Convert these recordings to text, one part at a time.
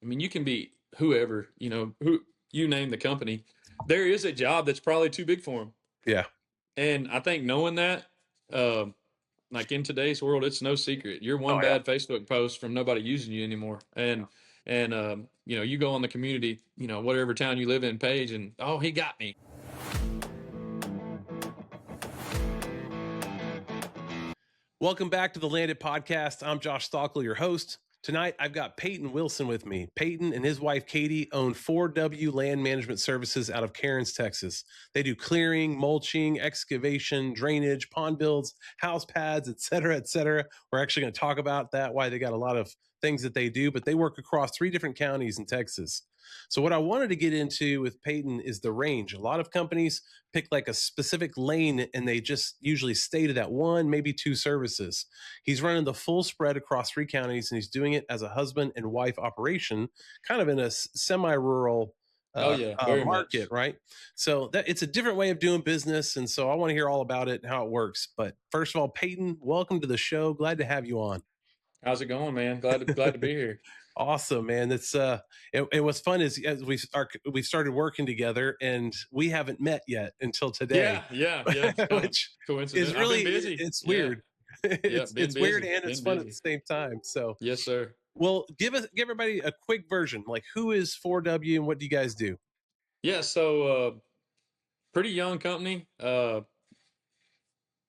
I mean, you can be whoever, who you name the company. There is a job that's probably too big for them. Yeah. And I think knowing that, um, like in today's world, it's no secret. You're one Oh yeah. bad Facebook post from nobody using you anymore. And you go on the community, whatever town you live in page, and oh, he got me. Welcome back to the Landed Podcast. I'm Josh Stockel, your host. Tonight, I've got Payton Wilson with me. Payton and his wife, Katie, own 4W Land Management Services out of Cairns, Texas. They do clearing, mulching, excavation, drainage, pond builds, house pads, et cetera, et cetera. We're actually going to talk about that, why they got a lot of things that they do, but they work across 3 different counties in Texas. So what I wanted to get into with Payton is the range. A lot of companies pick like a specific lane and they just usually stay to that one, maybe 2 services. He's running the full spread across 3 counties and he's doing it as a husband and wife operation, kind of in a semi-rural Oh yeah, very market, much. right? So that it's a different way of doing business. And so I want to hear all about it and how it works. But first of all, Payton, welcome to the show. Glad to have you on. How's it going, man? Glad to be here. Awesome, man. That's and what's fun is as we started working together and we haven't met yet until today, Yeah. It's kind of which is coincident. I've really been busy. it's Yeah, weird. yeah. Been It's weird busy. and it's Been fun at the busy. same time. So, Yes, sir. well, give everybody a quick version. Like, who is 4W and what do you guys do? Yeah. So, pretty young company.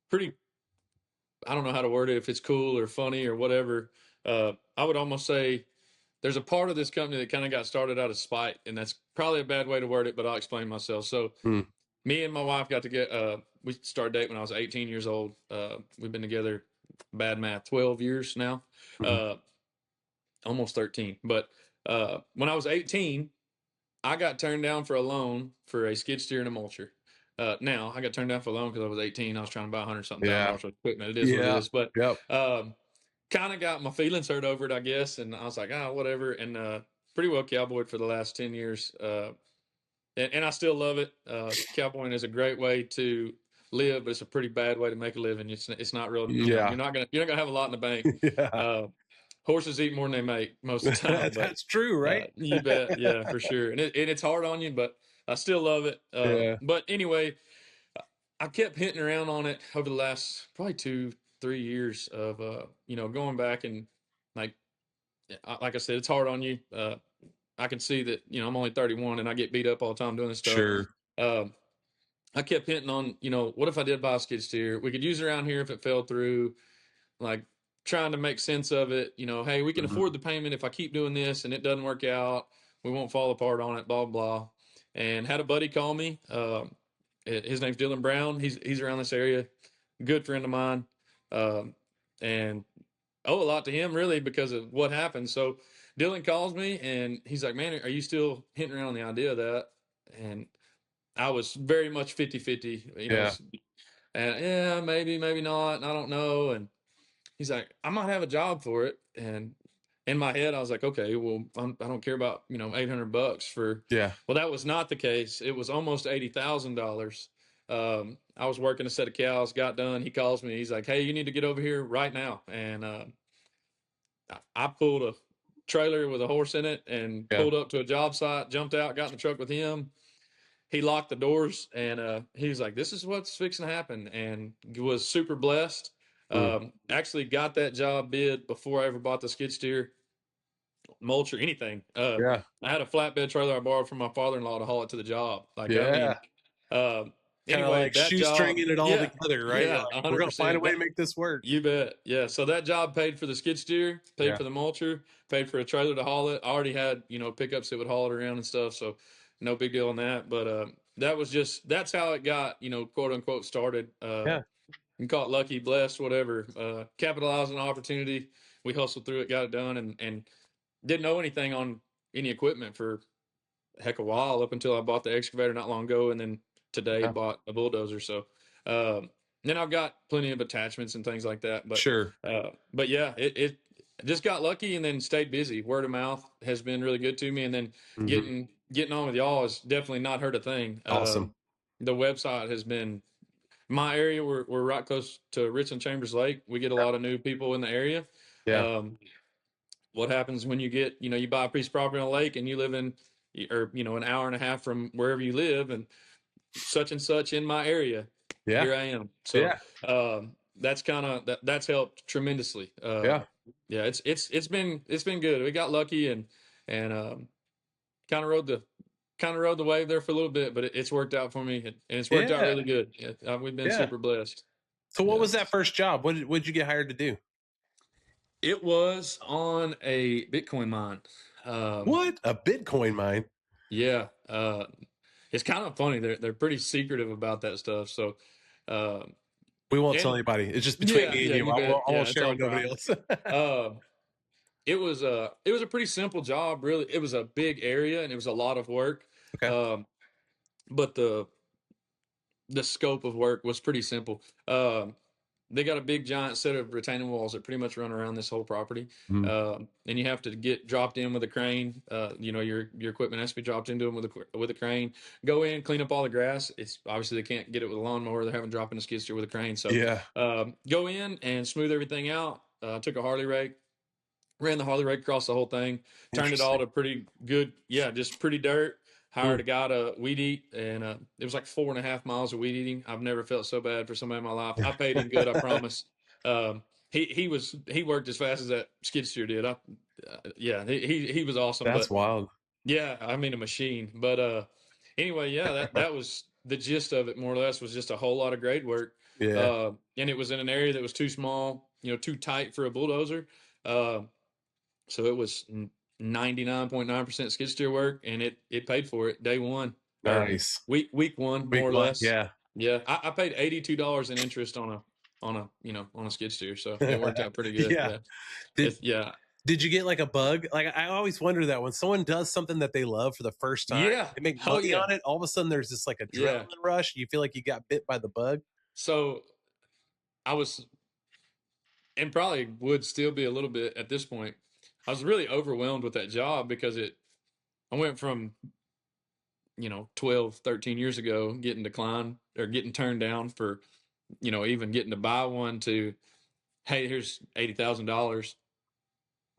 Pretty. I don't know how to word it. If it's cool or funny or whatever. I would almost say there's a part of this company that kind of got started out of spite, and that's probably a bad way to word it, but I'll explain myself. So, Hmm. me and my wife got to get. We started dating when I was 18 years old. We've been together, bad math, 12 years now, Mhm. uh, almost 13. But when I was 18, I got turned down for a loan for a skid steer and a mulcher. Now I got turned down for a loan because I was 18. I was trying to buy 100 something thousand Yeah. dollars worth of equipment. It is what it Yeah. is. But Yep. um, kind of got my feelings hurt over it, I guess. And I was like, whatever. And pretty well cowboyed for the last 10 years. And I still love it. Cowboying is a great way to live, but it's a pretty bad way to make a living. It's not real. Yeah. You're not gonna have a lot in the bank. Yeah. Uh, Horses eat more than they make most of the time, but That's true, right? you bet, yeah, for sure. And it's hard on you, but I still love it. Yeah. But anyway, I kept hitting around on it over the last probably 2-3 years of going back and like like I said, it's hard on you. I can see that I'm only 31 and I get beat up all the time doing this stuff. Sure. Um, I kept hitting on what if I did buy a skid steer? We could use it around here if it fell through. Like trying to make sense of it. Hey, we can Mhm. afford the payment if I keep doing this and it doesn't work out. We won't fall apart on it. Blah blah. And had a buddy call me. His name's Dylan Brown. He's around this area. Good friend of mine. Um, and owe a lot to him really because of what happened. So Dylan calls me and he's like, "Man, are you still hitting around the idea of that?" And I was very much 50-50, Yeah. and yeah, maybe not. And I don't know. And he's like, I might have a job for it. And in my head, I was like, okay, well, I don't care about, $800 for, Yeah. well, that was not the case. It was almost $80,000. I was working a set of cows, got done. He calls me. He's like, hey, you need to get over here right now. And I pulled a trailer with a horse in it and Yeah. pulled up to a job site, jumped out, got in the truck with him. He locked the doors and he was like, this is what's fixing to happen. And was super blessed. Mm. Actually got that job bid before I ever bought the skid steer, mulch, or anything. Yeah. I had a flatbed trailer I borrowed from my father-in-law to haul it to the job. Like, I mean, Yeah. um, Kind of anyway, like that job, shoestringing it all yeah, together, right? You're yeah, like, we're gonna find a 100%. way to make this work. You bet. Yeah. So that job paid for the skid steer, paid Yeah. for the mulcher, paid for a trailer to haul it. I already had, pickups that would haul it around and stuff. So no big deal on that. But that's how it got, quote unquote started. Yeah. You can call it lucky, blessed, whatever. Capitalizing on opportunity. We hustled through it, got it done, and didn't know anything on any equipment for a heck of a while up until I bought the excavator not long ago, and then today Yeah. bought a bulldozer. So um, then I've got plenty of attachments and things like that. Sure. But yeah, it just got lucky and then stayed busy. Word of mouth has been really good to me, and then Hmm. getting on with y'all has definitely not hurt a thing. Awesome. The website has been my area. We're right close to Richland Chambers Lake. We get a lot of new people in the area. Yeah. Um, what happens when you get, you buy a piece of property on a lake and you live in, or, an hour and a half from wherever you live, and such and such in my area. Yeah. Here I am. So, Yeah. that's kind of, that's helped tremendously. Yeah. Yeah, it's been good. We got lucky and kind of rode the wave there for a little bit, but it's worked out for me, and it's worked out Yeah. really good. Yeah, we've been Yeah. super blessed. So what Yeah. was that first job? What did you get hired to do? It was on a Bitcoin mine. What? A Bitcoin mine? Yeah. It's kind of funny. They're pretty secretive about that stuff. So, uh, We won't tell and anybody. It's just between yeah, me and yeah, you. you bet. I Yeah, won't it's share all with nobody private. else. Uh, it was a pretty simple job, really. It was a big area and it was a lot of work. Okay. But the scope of work was pretty simple. They got a big giant set of retaining walls that pretty much run around this whole property. Mm. And you have to get dropped in with a crane. Your equipment has to be dropped into them with a crane. Go in, clean up all the grass. It's obviously they can't get it with a lawnmower. They're having to drop in a skid steer with a crane. So Yeah. go in and smooth everything out. Took a Harley rake, ran the Harley rake across the whole thing, turned it all Interesting. to pretty good, yeah, just pretty dirt. Hired Mm. a guy to weed eat, and it was like 4.5 miles of weed eating. I've never felt so bad for somebody in my life. I paid him good, I promise. He worked as fast as that skid steer did. Yeah, he was awesome. That's But wild. yeah, I mean a machine. But anyway, yeah, that was the gist of it. More or less was just a whole lot of grade work. Yeah. And it was in an area that was too small, too tight for a bulldozer. Uh, so it was 99.9% skid steer work, and it paid for it day one, or Nice. week one, Week more or one. less. Yeah. Yeah, I paid $82 in interest on a skid steer, so it worked out pretty good. Yeah. Yeah, Did yeah, Did you get like a bug? Like I always wonder that when someone does something that they love for the first time, yeah. they make Oh money yeah, on it. All of a sudden, there's this like yeah. adrenaline rush. You feel like you got bit by the bug. So I was, and probably would still be a little bit at this point. I was really overwhelmed with that job because I went from 12, 13 years ago getting declined or getting turned down for even getting to buy one to, hey, here's $80,000.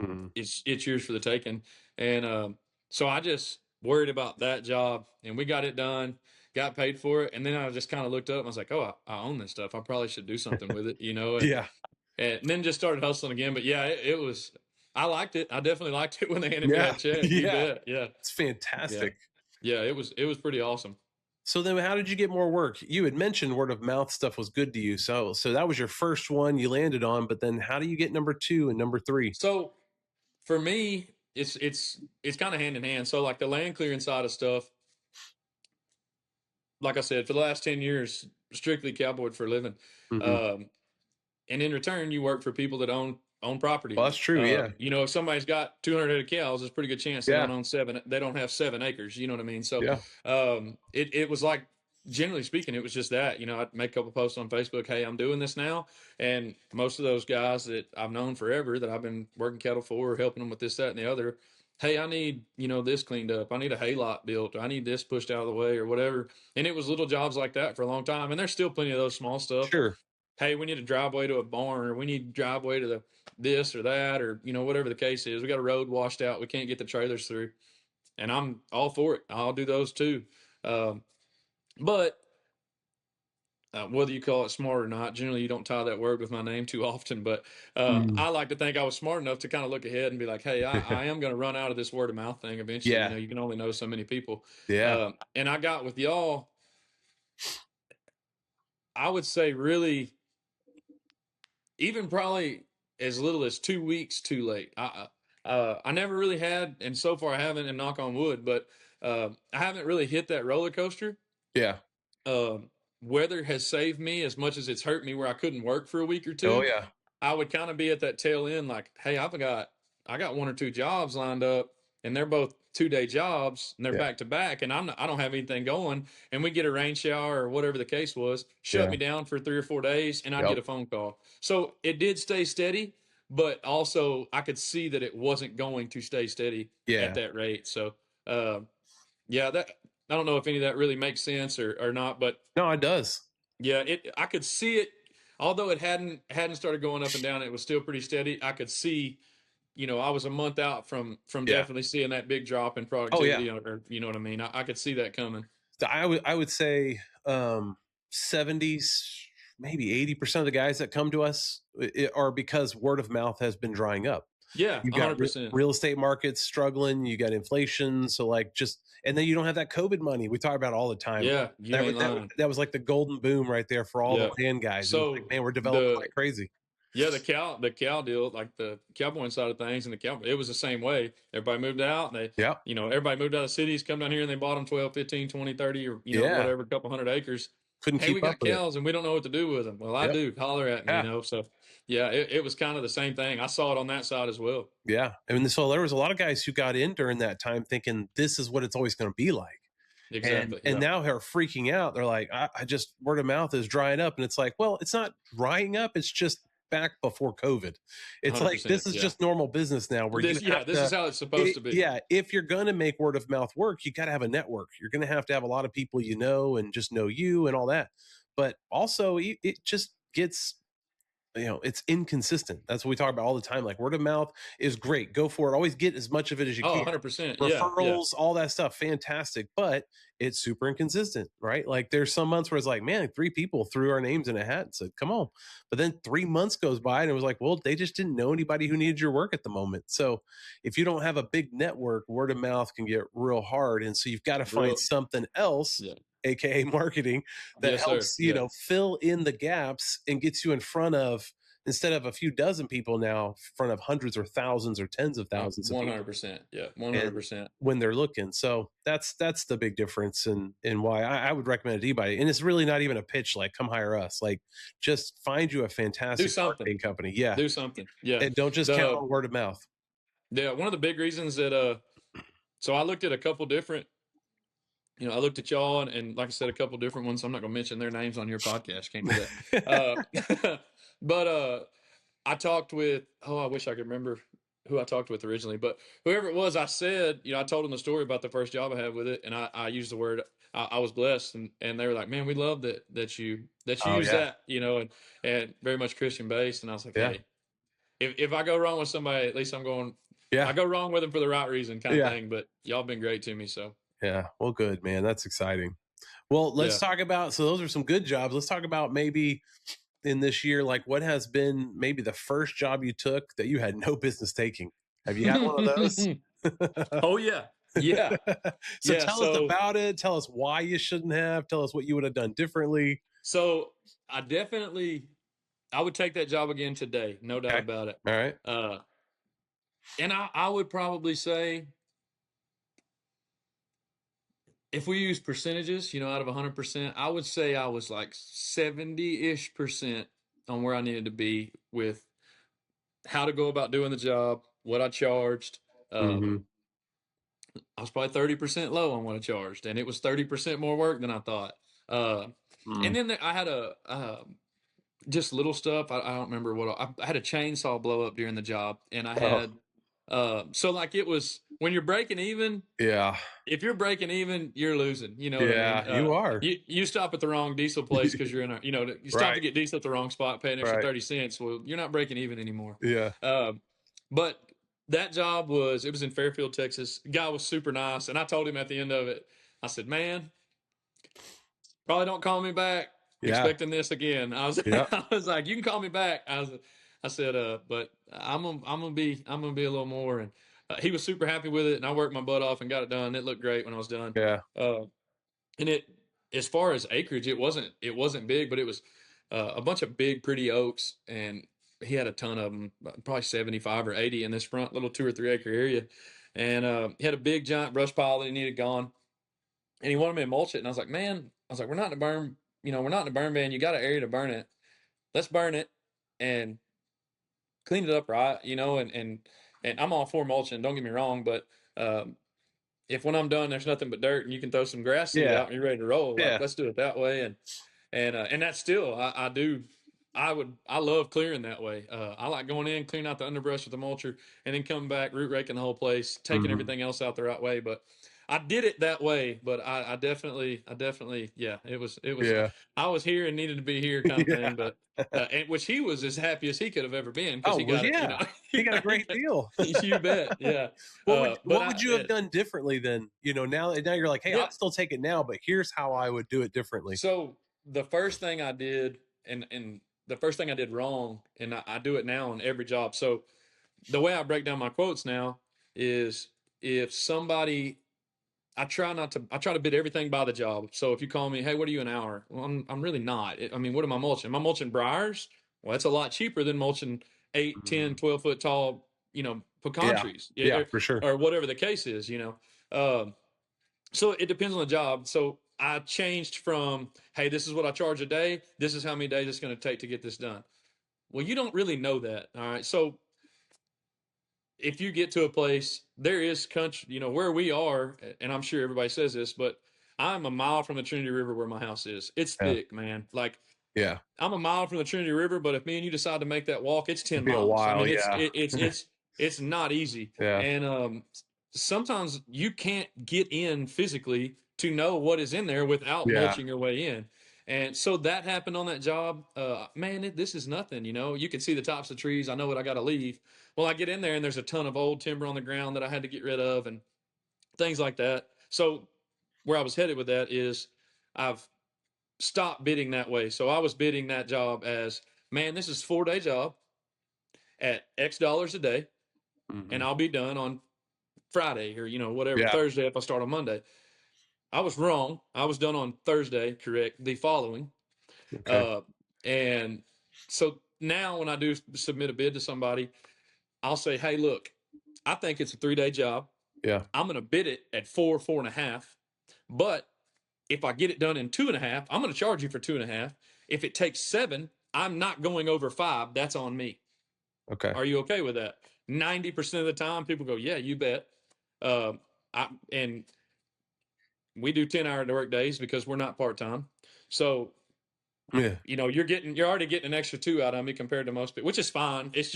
Mm. It's yours for the taking. And so I just worried about that job, and we got it done, got paid for it, and then I just kind of looked up and I was like, oh, I own this stuff. I probably should do something with it. Yeah. And then just started hustling again. But yeah, it was. I liked it. I definitely liked it when they handed me Yeah. that check. You Yeah. bet. Yeah. It's Yeah. fantastic. Yeah. It was pretty awesome. So then, how did you get more work? You had mentioned word of mouth stuff was good to you. So that was your first one you landed on. But then, how do you get number 2 and number 3? So for me, it's kind of hand in hand. So like the land clearing side of stuff, like I said, for the last 10 years, strictly cowboyed for a living. Mm-hmm. And in return, you work for people that own property. Well, that's true. Yeah. If somebody's got 200 head of cows, there's a pretty good chance they Yeah. don't own seven. They don't have 7 acres. You know what I mean? So, Yeah. it was like, generally speaking, it was just that. I'd make a couple posts on Facebook. Hey, I'm doing this now, and most of those guys that I've known forever, that I've been working cattle for, helping them with this, that, and the other. Hey, I need this cleaned up. I need a hay lot built. I need this pushed out of the way, or whatever. And it was little jobs like that for a long time. And there's still plenty of those small stuff. Sure. Hey, we need a driveway to a barn, or we need a driveway to the this or that, or whatever the case is. We got a road washed out. We can't get the trailers through, and I'm all for it. I'll do those too. But whether you call it smart or not, generally you don't tie that word with my name too often. But I like to think I was smart enough to kind of look ahead and be like, hey, I am going to run out of this word of mouth thing eventually. Yeah. You can only know so many people. Yeah. And I got with y'all, I would say really, even probably as little as 2 weeks too late. I never really had, and so far I haven't, and knock on wood, but I haven't really hit that roller coaster. Yeah. Weather has saved me as much as it's hurt me, where I couldn't work for a week or two. Oh yeah. I would kind of be at that tail end, like, hey, I got 1 or 2 jobs lined up, and they're both 2-day jobs, and they're back to back, and I don't have anything going, and we get a rain shower or whatever the case was, shut me down for 3 or 4 days, and I'd get a phone call. So it did stay steady, but also I could see that it wasn't going to stay steady at that rate. So that, I don't know if any of that really makes sense or not, but no, it does. Yeah, I could see it, although it hadn't started going up and down. It was still pretty steady. I could see I was a month out from Yeah. definitely seeing that big drop in Oh yeah. productivity, or you know what I mean. I could see that coming. So I would say 70s, maybe 80% of the guys that come to us are because word of mouth has been drying up. Yeah, You got 100%. real estate markets struggling, you got inflation, so like just and then you don't have that COVID money we talk about all the time. Yeah, you That ain't lying. that was like the golden boom right there for all the Yeah. land guys. It was like, So man, we're developing the like crazy. Yeah, the cow deal, like the cowboy side of things, and it was the same way. Everybody moved out. And Yeah. everybody moved out of cities, come down here, and they bought them 12, 15, 20, 30, or Yeah. whatever, couple hundred acres. Couldn't Hey, we keep up got with it. cows, and we don't know what to do with them. Well, I Yep. do. Holler at me, Yeah. So yeah, it was kind of the same thing. I saw it on that side as well. Yeah. I mean, so there was a lot of guys who got in during that time thinking this is what it's always going to be like. Exactly. And Yeah. now they're freaking out. They're like, I just word of mouth is drying up. And it's like, well, it's not drying up. It's just back before COVID. It's like 100%. this is Yeah. just normal business now where This is how it's supposed to be. yeah, if you're gonna make word of mouth work, you gotta have a network. You're gonna have a lot of people you know and just know you and all that. But also it just gets it's inconsistent. That's what we talk about all the time. Like word of mouth is great. Go for it. Always get as much of it as you Oh, can. 100%. Yeah. Yeah. Referrals, all that stuff, fantastic. But it's super inconsistent, right? Like there's some months where it's like, man, 3 people threw our names in a hat and said, come on. But then 3 months goes by and it was like, well, they just didn't know anybody who needed your work at the moment. So if you don't have a big network, word of mouth can get real hard. And so you've got to find Real. something else, Yeah. aka marketing, that Yes, sir. helps Yeah. fill in the gaps and gets you in front of, instead of a few dozen people now, in front of hundreds or thousands or tens of thousands of people. 100%. Yeah. And 100%. when they're looking, so that's the big difference, and why I would recommend it to anybody. And it's really not even a pitch like come hire us, like just find you a Do fantastic something. marketing company. Yeah. Do something. Yeah. And don't just count on word of mouth. Yeah, one of the big reasons that so I looked at a couple different, I looked at y'all, and like I said, a couple different ones. I'm not gonna mention their names on your podcast. Can't do that. But I talked with, I wish I could remember who I talked with originally, but whoever it was, I said, I told them the story about the first job I had with it, and I used the word, I was blessed, and they were like, man, we love that you Oh use yeah. that, and very much Christian based. And I was like, Yeah. hey, if I go wrong with somebody, at least I'm going, Yeah. I go wrong with them for the right reason, kind of Yeah. thing. But y'all been great to me, so Yeah. Well, good, man. That's exciting. Well, let's yeah. talk about, so those are some good jobs. Let's talk about maybe in this year, like what has been maybe the first job you took that you had no business taking. Have you had one of those? Oh yeah. Yeah. So Yeah. tell us about it. Tell us why you shouldn't have. Tell us what you would have done differently. So I would take that job again today, no doubt Okay. about it. All right. And I would probably say, if we use percentages, out of 100%, I would say I was like 70-ish% on where I needed to be with how to go about doing the job, what I charged. Mm-hmm. I was probably 30% low on what I charged, and it was 30% more work than I thought. And then I had just little stuff. I don't remember what I had a chainsaw blow up during the job, and I had so like it was when you're breaking even. Yeah. If you're breaking even, you're losing. You know what I mean? You are. You stop at the wrong diesel place because you're in a you stop to get diesel at the wrong spot, pay an extra 30 cents. Well, you're not breaking even anymore. Yeah. But that job was in Fairfield, Texas. Guy was super nice, and I told him at the end of it, I said, "Man, probably don't call me back expecting this again." I was I was like, "You can call me back." I said, "But I'm gonna be a little more." And he was super happy with it, and I worked my butt off and got it done. It looked great when I was done. Yeah. And as far as acreage, it wasn't big, but it was a bunch of big, pretty oaks, and he had a ton of them, probably 75 or 80 in this front little 2 or 3 acre area. And he had a big giant brush pile that he needed gone, and he wanted me to mulch it. And I was like, "Man," I was like, "We're not in a burn, we're not in a burn ban. You got an area to burn it. Let's burn it and clean it up right, and I'm all for mulching. Don't get me wrong, but if when I'm done, there's nothing but dirt and you can throw some grass seed out and you're ready to roll, like let's do it that way." And that's still, I love clearing that way. I like going in, clearing out the underbrush with the mulcher, and then coming back, root raking the whole place, taking everything else out the right way. But I did it that way, but I definitely, yeah, it was, Yeah. I was here and needed to be here kind of Yeah. thing, but, and which he was as happy as he could have ever been because Oh, he well, got it, yeah. He got a great deal. you bet. Yeah. But What would you have done differently then? Now you're like, hey, yeah. I'll still take it now, but here's how I would do it differently. So the first thing I did, and the first thing I did wrong, and I do it now on every job. So the way I break down my quotes now is if somebody, I try to bid everything by the job. So if you call me, hey, what are you an hour? Well, I'm really not. I mean, what am I mulching? Am I mulching briars? Well, that's a lot cheaper than mulching 8, 10, Mm. 12 foot tall, pecan Yeah. trees, Yeah, for sure. or whatever the case is. So it depends on the job. So I changed from, hey, this is what I charge a day. This is how many days it's going to take to get this done. Well, you don't really know that. All right. So if you get to a place, there is country, where we are, and I'm sure everybody says this, but I'm a mile from the Trinity River where my house is. It's Yeah. thick, man. Like Yeah. I'm a mile from the Trinity River, but if me and you decide to make that walk, it's 10 It'd be a miles. I while. mean, Yeah. it's not easy. Yeah. And sometimes you can't get in physically to know what is in there without Yeah. mulching your way in. And so that happened on that job. Man, this is nothing. You can see the tops of trees. I know what I got to leave. Well, I get in there and there's a ton of old timber on the ground that I had to get rid of and things like that. So where I was headed with that is I've stopped bidding that way. So I was bidding that job as, man, this is 4-day job at X dollars a day, and Mhm. I'll be done on Friday or whatever, Yeah. Thursday if I start on Monday. I was wrong. I was done on Thursday, correct, the following. Okay. Uh, and so now when I do submit a bid to somebody, I'll say, hey, look, I think it's a 3-day job. Yeah. I'm going to bid it at 4.5. But if I get it done in 2.5, I'm going to charge you for 2.5. If it takes 7, I'm not going over 5. That's on me. Okay. Are you okay with that? 90% of the time, people go, yeah, you bet. And we do 10-hour work days because we're not part-time. So, Yeah. you're already getting an extra 2 out of me compared to most people, which is fine. It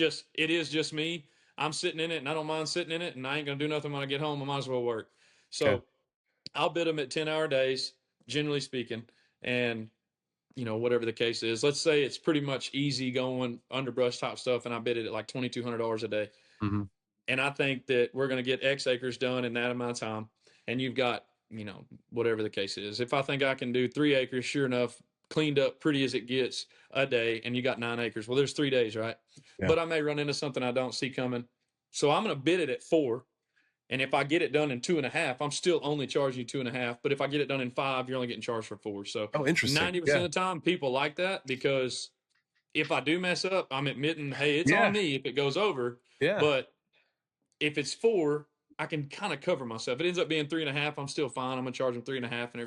is just me. I'm sitting in it and I don't mind sitting in it, and I ain't going to do nothing when I get home. I might as well work. Okay. So I'll bid them at 10-hour days, generally speaking. And, whatever the case is, let's say it's pretty much easy going underbrush type stuff. And I bid it at like $2,200 a day. Mm-hmm. And I think that we're going to get X acres done in that amount of time. And you've got, whatever the case is. If I think I can do 3 acres, sure enough, cleaned up pretty as it gets a day, and you got 9 acres. Well, there's 3 days, right? Yeah. But I may run into something I don't see coming. So I'm going to bid it at 4. And if I get it done in 2.5, I'm still only charging you 2.5. But if I get it done in 5, you're only getting charged for 4. So Oh, interesting. 90% of the time, people like that because if I do mess up, I'm admitting, hey, it's Yeah. on me if it goes over. Yeah. But if it's 4, I can kind of cover myself. It ends up being 3.5. I'm still fine. I'm gonna charge them 3.5, and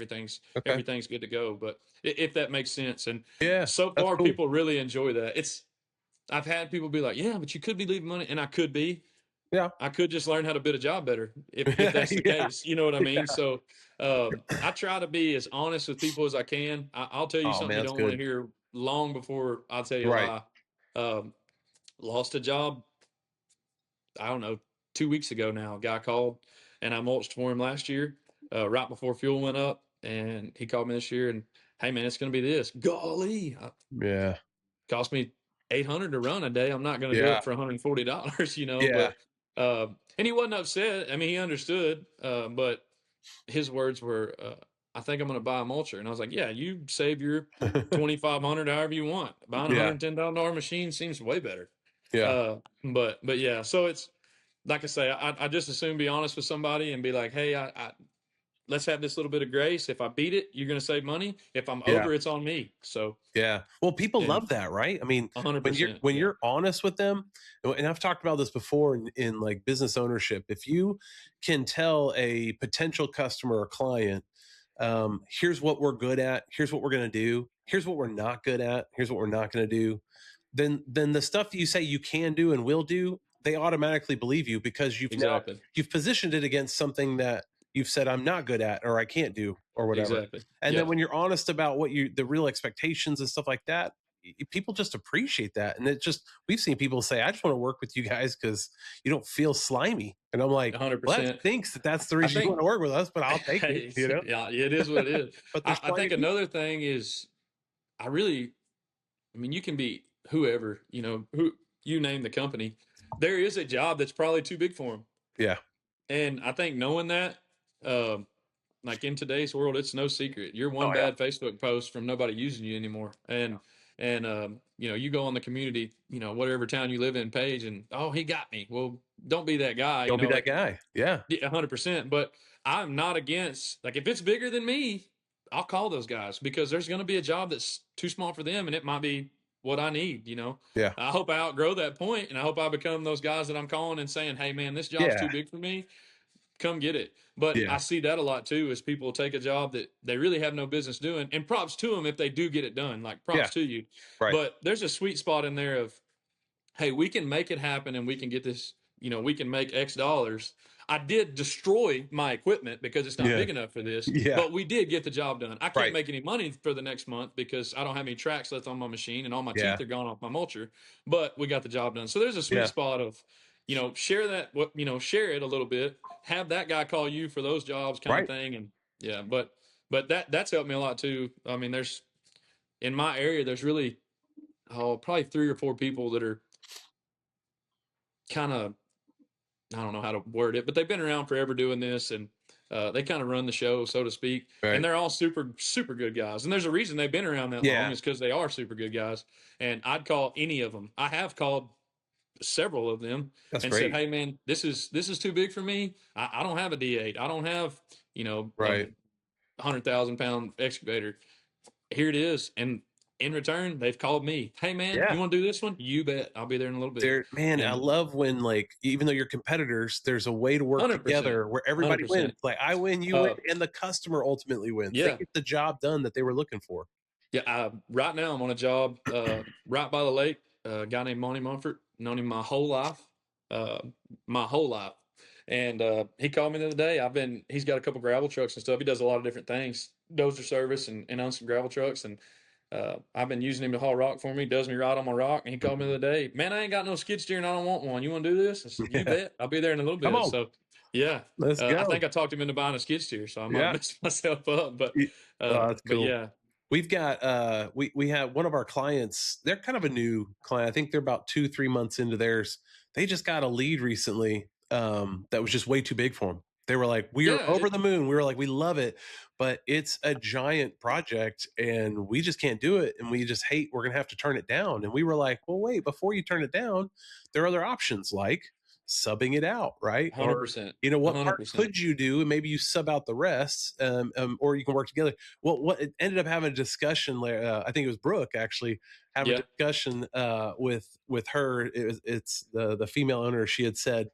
Okay. everything's good to go. But if that makes sense, and Yeah. so That's far cool. people really enjoy that. I've had people be like, yeah, but you could be leaving money, and I could be. Yeah. I could just learn how to bid a job better if that's the Yeah. case. You know what I mean? Yeah. So I try to be as honest with people as I can. I'll tell you Oh, something man, you that's don't want to good. hear long before I'll tell you Right. a lie. Lost a job, I don't know, 2 weeks ago now. A guy called and I mulched for him last year, right before fuel went up. And he called me this year and, hey, man, it's going to be this. Golly, Yeah. cost me 800 to run a day. I'm not going to do Yeah. it for $140, Yeah. but, and he wasn't upset. I mean, he understood, but his words were, I think I'm going to buy a mulcher. And I was like, yeah, you save your 2,500 however you want. Buying a Yeah. $110 machine seems way better. Yeah. But yeah, so it's like I say, I just assume be honest with somebody and be like, hey, let's have this little bit of grace. If I beat it, you're going to save money. If I'm Yeah. over, it's on me. So Yeah. Well, people and love that, right? I mean, 100%. when Yeah, you're honest with them, and I've talked about this before in like business ownership, if you can tell a potential customer or client, here's what we're good at, here's what we're going to do, here's what we're not good at, here's what we're not going to do, then the stuff you say you can do and will do, they automatically believe you because exactly. you've positioned it against something that you've said I'm not good at or I can't do or whatever. Exactly. And Yeah. then when you're honest about what the real expectations and stuff like that, people just appreciate that. And we've seen people say, I just want to work with you guys because you don't feel slimy. And I'm like, well, that 100%. stinks that's the I reason you think, want to work with us, but I'll take it, hey, yeah, it is what it is. but there's I plenty think of people. another thing is, I really, I mean, you can be whoever, who you name the company. There is a job that's probably too big for them. Yeah. And I think knowing that, um, like in today's world, it's no secret. You're Oh one yeah. bad Facebook post from nobody using you anymore. And you go on the community, whatever town you live in page, and oh, he got me. Well, don't be that guy. Don't be that guy. Yeah. 100%. But I'm not against, like, if it's bigger than me, I'll call those guys because there's going to be a job that's too small for them, and it might be what I need. Yeah. I hope I outgrow that point, and I hope I become those guys that I'm calling and saying, hey man, this job's Yeah. too big for me, come get it. But I Yeah. see that a lot too, is people take a job that they really have no business doing, and props to them if they do get it done, like Yeah. props to you. Right. But there's a sweet spot in there of, hey, we can make it happen and we can get this, we can make X dollars. I did destroy my equipment because it's not Yeah. big enough for this, Yeah. but we did get the job done. I can't Right. make any money for the next month because I don't have any tracks left on my machine and all my Yeah. teeth are gone off my mulcher, but we got the job done. So there's a sweet Yeah. spot of, share that, share it a little bit, have that guy call you for those jobs kind of Right. thing. And yeah, but that's helped me a lot too. I mean, there's, in my area, there's really, probably 3 or 4 people that are kind of, I don't know how to word it, but they've been around forever doing this, and they kind of run the show, so to speak. And Right. they're all super, super good guys. And there's a reason they've been around that long, Yeah. is because they are super good guys. And I'd call any of them. I have called several of them That's and said, great. "Hey, man, this is too big for me. I don't have a D8. I don't have a Right. 100,000 pound excavator. Here it is." And in return, they've called me, "Hey, man, Yeah. you want to do this one? You bet. I'll be there in a little bit." Man, I And love when, like, even though you're competitors, there's a way to work 100%, together where everybody wins. 100%. Like, I win, you win, Uh, and the customer ultimately wins. They yeah, get the job done that they were looking for. yeah. Right now, I'm on a job right by the lake. A guy named Monty Mumford, known him uh, my whole life. And he called me the other day. He's got a couple gravel trucks and stuff. He does a lot of different things, dozer service and owns some gravel trucks. And I've been using him to haul rock for me. He does me right on my rock. And he called me the other day, "Man, I ain't got no skid steer and I don't want one. You want to do this?" I said, "You Yeah. bet. I'll be there in a little Come bit." on. So, yeah, Let's I go. think I talked him into buying a skid steer, so I might Yeah. mess myself up. But, Y- Oh, that's but cool. yeah, We've got we have one of our clients, they're kind of a new client. I think they're about 2-3 months into theirs. They just got a lead recently that was just way too big for them. They were like, we are yeah, over the moon. We were like, we love it, but it's a giant project and we just can't do it. And we're gonna have to turn it down. And we were like, well, wait, before you turn it down, there are other options like subbing it out, right? hundred Or percent, what hundred part percent. could you do? And maybe you sub out the rest, or you can work together. Well, what it ended up having a discussion. I think it was Brooke actually having a Yeah, discussion with her. It's the female owner. She had said,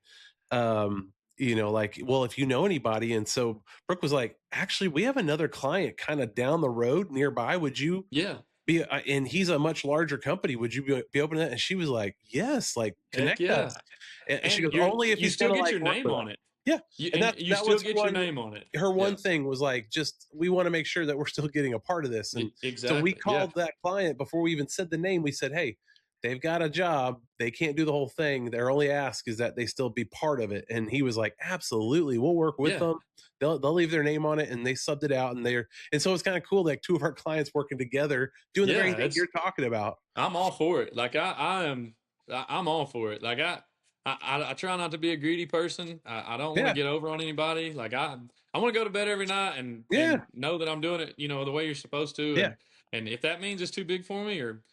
like, well, if you know anybody, and so Brooke was like, actually, we have another client kind of down the road nearby. Would you yeah, be? And he's a much larger company. Would you be open to that? And she was like, yes, like heck connect us. yeah. And she And goes, only if you he's still gonna get like your work name with us. on it. Yeah, and And that you that still was get your name on it. her Yeah, one thing was like, just we want to make sure that we're still getting a part of this. And so we exactly. Yeah, called that client before we even said the name. We said, hey, they've got a job. They can't do the whole thing. Their only ask is that they still be part of it. And he was like, absolutely, we'll work with yeah, them. They'll leave their name on it, and they subbed it out. And so it's kind of cool, like two of our clients working together, doing the very yeah. thing you're talking about. I'm all for it. Like I'm all for it. Like I try not to be a greedy person. I don't want to Yeah, get over on anybody. Like I want to go to bed every night yeah, and know that I'm doing it, the way you're supposed to. yeah, And if that means it's too big for me, or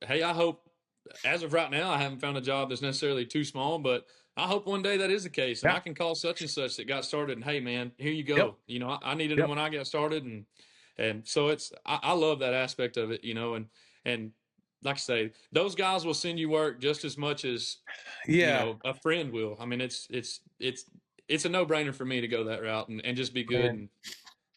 hey, I hope, as of right now, I haven't found a job that's necessarily too small, but I hope one day that is the case, and yeah, I can call such and such that got started, and hey, man, here you yep, go. I needed them yep, when I got started, and so I love that aspect of it, and like I say, those guys will send you work just as much as yeah. a friend will. I mean, it's a no brainer for me to go that route and just be good. Man. And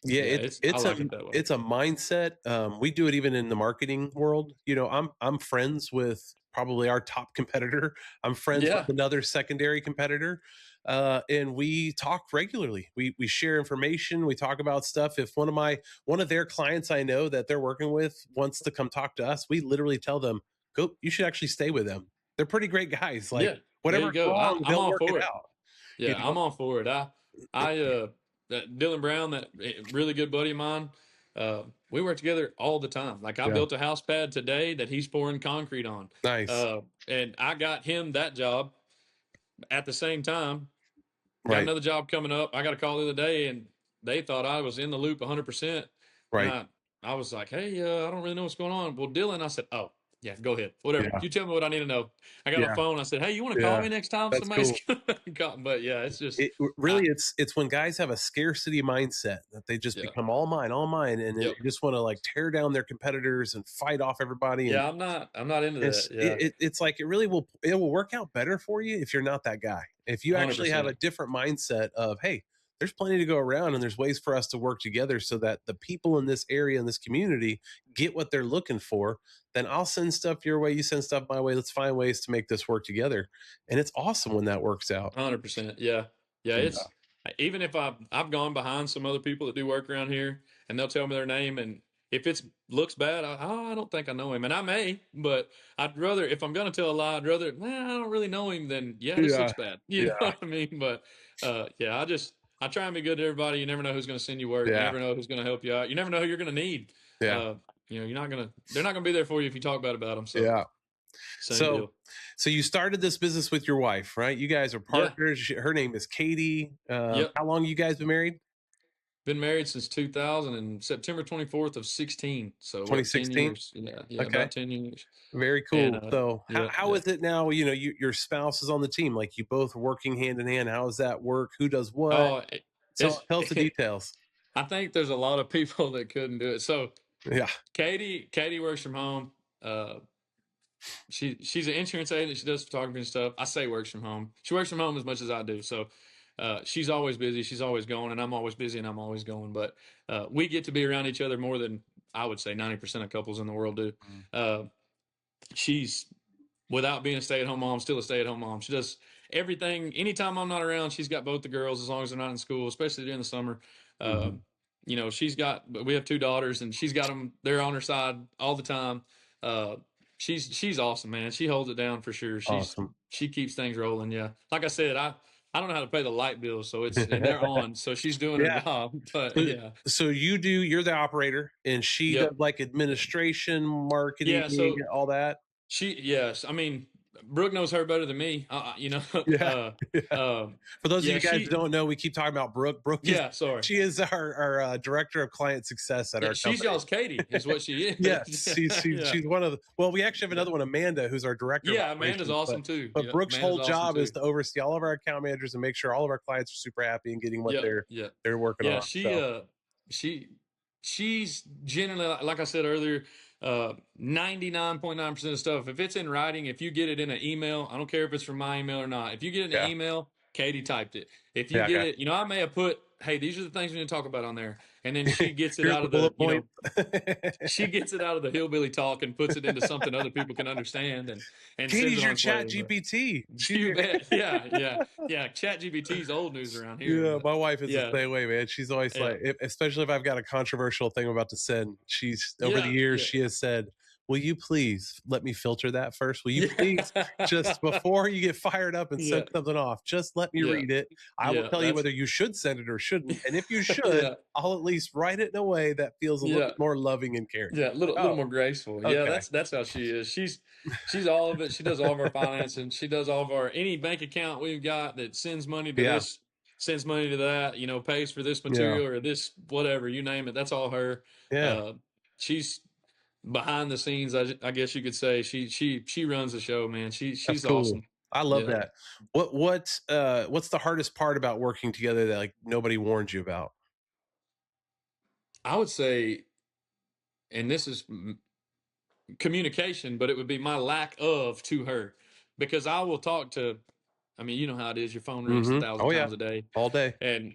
Yeah, yeah, it's I it's a like it that way. it's a mindset. We do it even in the marketing world. I'm friends with probably our top competitor. I'm friends with Yeah, another secondary competitor. and we talk regularly. We share information. We talk about stuff. If one of their clients I know that they're working with wants to come talk to us, we literally tell them, go. You should actually stay with them. They're pretty great guys. Like Yeah, there you whatever's go. wrong, I'm they'll all work it for it. out. You Yeah, know? I'm all for it. That Dylan Brown, that really good buddy of mine, we work together all the time. Like I Yeah. built a house pad today that he's pouring concrete on. Nice. And I got him that job at the same time. Got Right. another job coming up. I got a call the other day, and they thought I was in the loop 100%. And Right. I was like, hey, I don't really know what's going on. Well, Dylan, I said, oh, yeah, go ahead. Whatever. Yeah. You tell me what I need to know. I got a Yeah. phone. I said, hey, you want to call Yeah. me next time That's somebody's cool. call? But yeah, it's just Really, it's when guys have a scarcity mindset that they just yeah. become all mine, and Yep. you just want to like tear down their competitors and fight off everybody. And Yeah, I'm not into that. Yeah. it's like it will work out better for you if you're not that guy. If you actually have a 100%. different mindset of, hey, there's plenty to go around and there's ways for us to work together so that the people in this area, in this community, get what they're looking for, then I'll send stuff your way, you send stuff my way. Let's find ways to make this work together. And it's awesome when that works out. 100%. Yeah. Yeah. Yeah. It's even if I've gone behind some other people that do work around here, and they'll tell me their name, and if it looks bad, I don't think I know him, and I may, but I'd rather, if I'm going to tell a lie, I'd rather, I don't really know him, than this Yeah. looks bad. You know what I mean? But yeah, I try and be good to everybody. You never know who's going to send you work. You Yeah. never know who's going to help you out. You never know who you're going to need. Yeah. They're not going to be there for you if you talk bad about them. So Yeah. same So, deal. so you started this business with your wife, right? You guys are Yeah. partners. Her name is Katie. Yep. How long you guys been married? Been married since 2000 and September 24th of 16. So what, 10 2016? years? Yeah, Okay. about 10 years. Very cool. And, So yeah, how yeah. is it now? You know, your spouse is on the team, like you both working hand in hand. How does that work? Who does what? Oh, Tell us the details. I think there's a lot of people that couldn't do it. So Yeah. Katie works from home. She's an insurance agent. She does photography and stuff. I say works from home. She works from home as much as I do. So she's always busy. She's always going, and I'm always busy, and I'm always going. But we get to be around each other more than I would say 90% of couples in the world do. She's, without being a stay-at-home mom, still a stay-at-home mom. She does everything. Anytime I'm not around, she's got both the girls, as long as they're not in school, especially during the summer. You know, we have 2 daughters, and she's got them. They're on her side all the time. She's awesome, man. She holds it down for sure. Awesome. She keeps things rolling. Yeah, like I said, I don't know how to pay the light bill, so and they're on, so she's doing her job. But yeah. So you're the operator, and she does like administration, marketing, all that. Yes. I mean, Brooke knows her better than me. You know. For those of you guys who don't know, we keep talking about Brooke. Brooke she is our director of client success at our company. She's y'all's Katie, is what she is. Yes, she's one of the. Well, we actually have another one, Amanda, who's our director. Yeah, Amanda's awesome too. But Brooke's whole job is to oversee all of our account managers and make sure all of our clients are super happy and getting what they're working on. She's generally, like I said earlier, 99.9% of stuff, if it's in writing, if you get it in an email, I don't care if it's from my email or not. If you get it in an email, Katie typed it. If you get it, I may have put, hey, these are the things we need to talk about on there. And then she gets it out of the, she gets it out of the hillbilly talk and puts it into something other people can understand. And Katie's your Chat GPT. You bet. Yeah. Chat GPT's old news around here. Yeah, my wife is the same way, man. She's always like, especially if I've got a controversial thing I'm about to send, she's over the years, she has said, will you please let me filter that first? Will you please, just before you get fired up and send something off, just let me read it. I will tell you whether you should send it or shouldn't. And if you should, I'll at least write it in a way that feels a little more loving and caring. Yeah, a little more graceful. Okay. Yeah, that's how she is. She's all of it. She does all of our finance, and she does all of any bank account we've got that sends money to this, sends money to that, pays for this material or this, whatever, you name it. That's all her. Yeah. She's behind the scenes, I guess you could say. She runs the show, man. She's cool. Awesome. I love that. What's the hardest part about working together that like nobody warned you about? I would say, and this is communication, but it would be my lack of to her, because I will talk to, I mean, you know how it is. Your phone rings 1,000 times a day, all day, and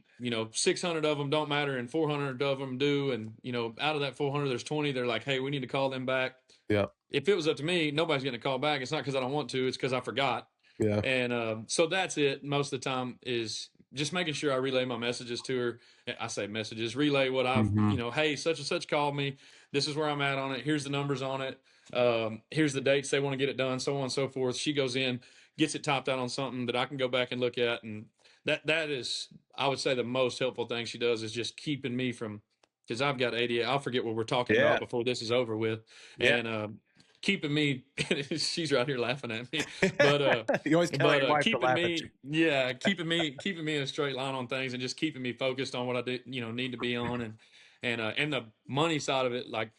600 of them don't matter, and 400 of them do, and out of that 400, there's 20. They're like, hey, we need to call them back. Yeah. If it was up to me, nobody's getting a call back. It's not because I don't want to. It's because I forgot. Yeah. And so that's it. Most of the time is just making sure I relay my messages to her. I say messages, relay what I've, Mhm. hey, such and such called me. This is where I'm at on it. Here's the numbers on it. Here's the dates they want to get it done, so on and so forth. She goes in, gets it topped out on something that I can go back and look at. And that is, I would say, the most helpful thing she does is just keeping me from, because I've got ADHD. I'll forget what we're talking Yeah. about before this is over with. Yeah. And keeping me, she's right here laughing at me, but You always count on your wife to keeping laugh at you. me, keeping me in a straight line on things and just keeping me focused on what I do, need to be on. And the money side of it, like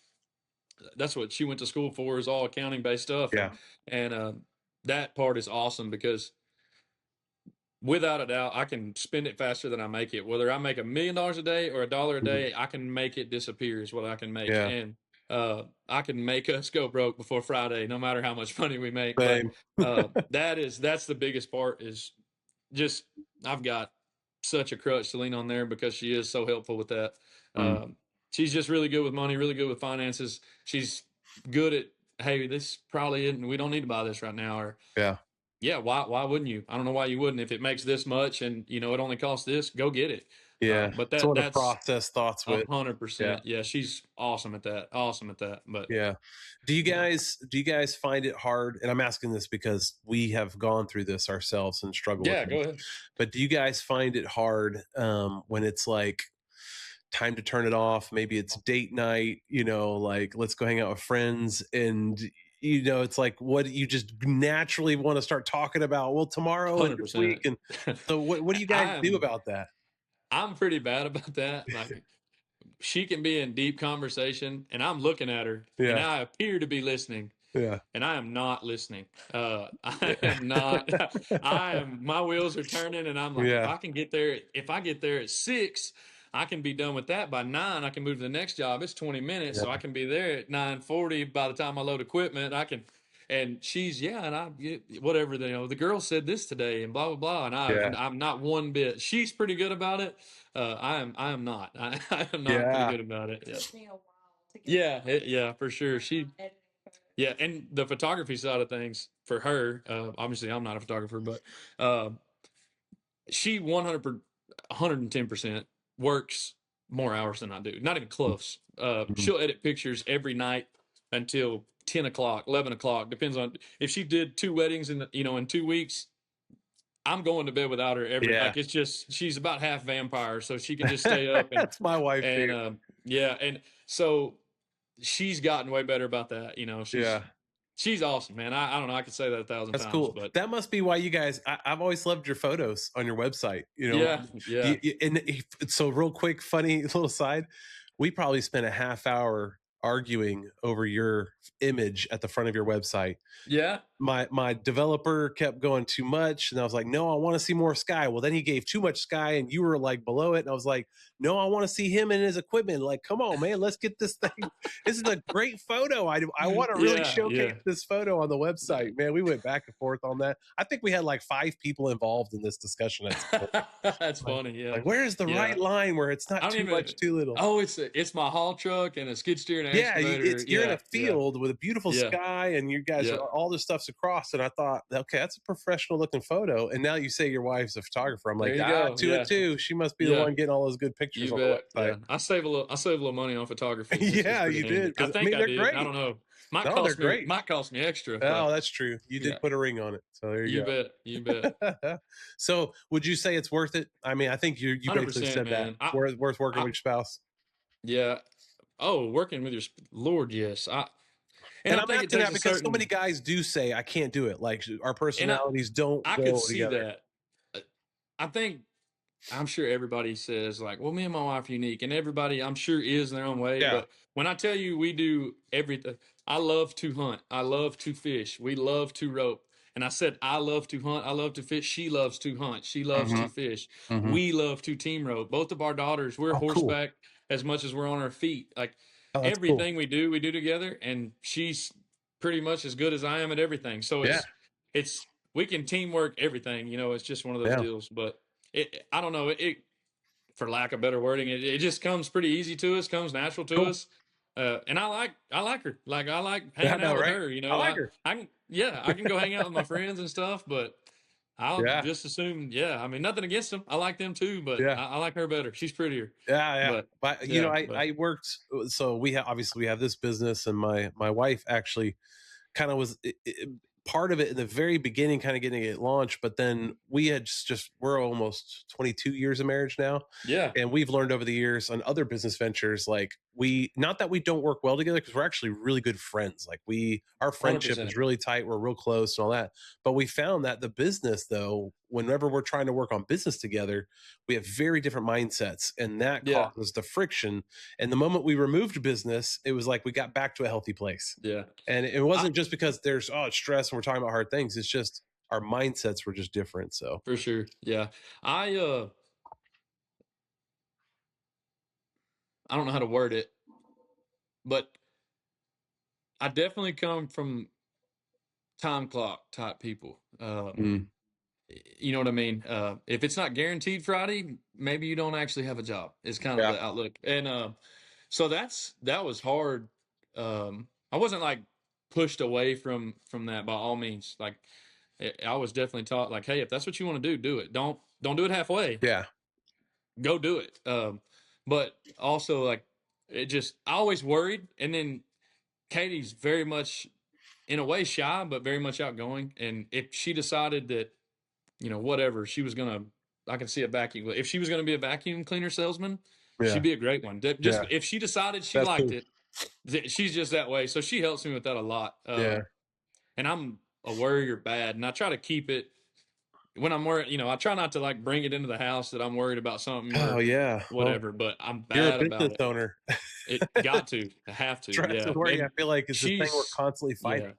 that's what she went to school for, is all accounting based stuff. Yeah. And that part is awesome because without a doubt, I can spend it faster than I make it. Whether I make $1 million a day or $1 a Mhm. day, I can make it disappear is what I can make. Yeah. And I can make us go broke before Friday, no matter how much money we make. But Same. that's the biggest part, is just I've got such a crutch to lean on there because she is so helpful with that. Mm. She's just really good with money, really good with finances. She's good at, hey, this probably isn't, we don't need to buy this right now, or Yeah. yeah, why wouldn't you? I don't know why you wouldn't. If it makes this much and it only costs this, go get it. Yeah. But Sort of that's process thoughts with. 100%. Yeah, she's awesome at that. Awesome at that. But Yeah. Do you guys find it hard? And I'm asking this because we have gone through this ourselves and struggle with yeah, go it. ahead. But do you guys find it hard when it's like time to turn it off? Maybe it's date night, like let's go hang out with friends, and it's like what you just naturally want to start talking about. Well, tomorrow and this week, 100%. and so what do you guys do about that? I'm pretty bad about that. Like, she can be in deep conversation and I'm looking at her and Yeah. I appear to be listening. Yeah. And I am not listening. I am not. My wheels are turning, and I'm like, Yeah. if I get there at 6, I can be done with that by 9. I can move to the next job. It's 20 minutes, so Yeah. I can be there at 9:40. By the time I load equipment, I can. And she's, and I get whatever, the girl said this today and blah blah blah, and Yeah. I'm not one bit. She's pretty good about it. I am not. I am not pretty Yeah. good about it. Yeah. Yeah, for sure. Yeah, and the photography side of things for her, obviously I'm not a photographer, but uh, she 110% works more hours than I do. Not even close. Mhm. She'll edit pictures every night until 10 o'clock, 11 o'clock. Depends on if she did 2 weddings in 2 weeks. I'm going to bed without her Yeah. like, it's just, she's about half vampire, so she can just stay up That's my wife and too. yeah, and so she's gotten way better about that. Yeah. She's awesome, man. I don't know. I could say that 1,000 That's times, cool. but That must be why you guys. I've always loved your photos on your website. yeah, yeah, So real quick, funny little side. We probably spent a half hour arguing over your image at the front of your website. yeah, My developer kept going too much, and I was like, no, I want to see more sky. Well, then he gave too much sky and you were like below it, and I was like, no, I want to see him and his equipment. Like, come on, man, let's get this thing. This is a great photo. I want to really yeah, showcase yeah. this photo on the website. Man, we went back and forth on that. I think we had like 5 people involved in this discussion at some point. That's like, funny. Yeah, like, where is the yeah. right line where it's I not don't too even. much, too little? Oh, it's my haul truck and a skid steer and an Yeah, excavator. you're in Yeah, a field with a beautiful yeah, sky, and you guys yeah, are all the stuff's across. And I thought, okay, that's a professional looking photo. And now you say your wife's a photographer. I'm there like, you go. to it Yeah, too. She must be the yeah. one getting all those good pictures You on the bet. website. Yeah, I save a little money on photography. It's Yeah, pretty you did. handy. I Because I think mean, I they're did. I great. don't know. Might No, they're cost me great. extra, Oh, but that's true. You yeah, did put a ring on it, so there you you bet. You bet. go. So, would you say it's worth it? I mean, I think you hundred basically percent, said that man. worth working I, with your spouse. yeah. Oh, working with your Lord, yes. And And I I'm think it asking takes that a because so many certain, guys do say, I can't do it. Like our and personalities don't I could go see together. that. Uh, I think I'm sure everybody says like, well, me and my wife are unique, and everybody I'm sure is in their own way. Yeah. But when I tell you we do everything, I love to hunt, I love to fish, we love to rope. And I said, I love to hunt, I love to fish. She loves to hunt, she loves Hmm. to fish. Hmm. We love to team rope. Both of our daughters, we're Oh, cool. horseback as much as we're on our feet. Like Oh, that's cool. everything we do together. And she's pretty much as good as I am at everything. So Yeah. it's we can teamwork everything. It's just one of those Yeah. deals. But I don't know. For lack of better wording, it just comes pretty easy to us, comes natural to Cool. us. And I like her. Like I like Yeah, I hanging know, out with right? her. I like her. I can go hang out with my friends and stuff, but I'll Yeah. just assume, yeah. I mean, nothing against them. I like them too, but Yeah. I like her better. She's prettier. Yeah, yeah. But But yeah, but I worked. So obviously we have this business, and my wife actually kind of was part of it in the very beginning, kind of getting it launched. But then we had just we're almost 22 years of marriage now, yeah, and we've learned over the years on other business ventures, like we not that we don't work well together, because we're actually really good friends. Like our friendship 100%. is really tight. We're real close and all that. But we found that the business, though, whenever we're trying to work on business together, we have very different mindsets, and that Yeah, causes the friction. And the moment we removed business, it was like we got back to a healthy place. yeah. And it I, wasn't just because there's it's stress and we're talking about hard things. It's just our mindsets were just different. So for sure. Yeah. I uh I don't know how to word it, but I definitely come from time clock type people. mm, You know what I mean? If it's not guaranteed Friday, maybe you don't actually have a job. It's kind of yeah, the outlook. And so that was hard. I wasn't like pushed away from that by all means. Like I was definitely taught like, hey, if that's what you want to do it. Don't do it halfway. yeah, Go do it. But also like it just I always worried. And then Katie's very much in a way shy, but very much outgoing. And if she decided that whatever she was gonna, I can see a vacuum. If she was gonna be a vacuum cleaner salesman, yeah, she'd be a great one. Just yeah. if she decided she That's liked cool. it, she's just that way. So she helps me with that a lot. Yeah. And I'm a worrier bad, and I try to keep it when I'm worried. I try not to like bring it into the house that I'm worried about something Oh or yeah. Well, whatever. But I'm you're a bad about business it. owner. It got to, I have to, Stress and yeah. worry, I And feel like it's the thing we're she's, constantly yeah, fighting.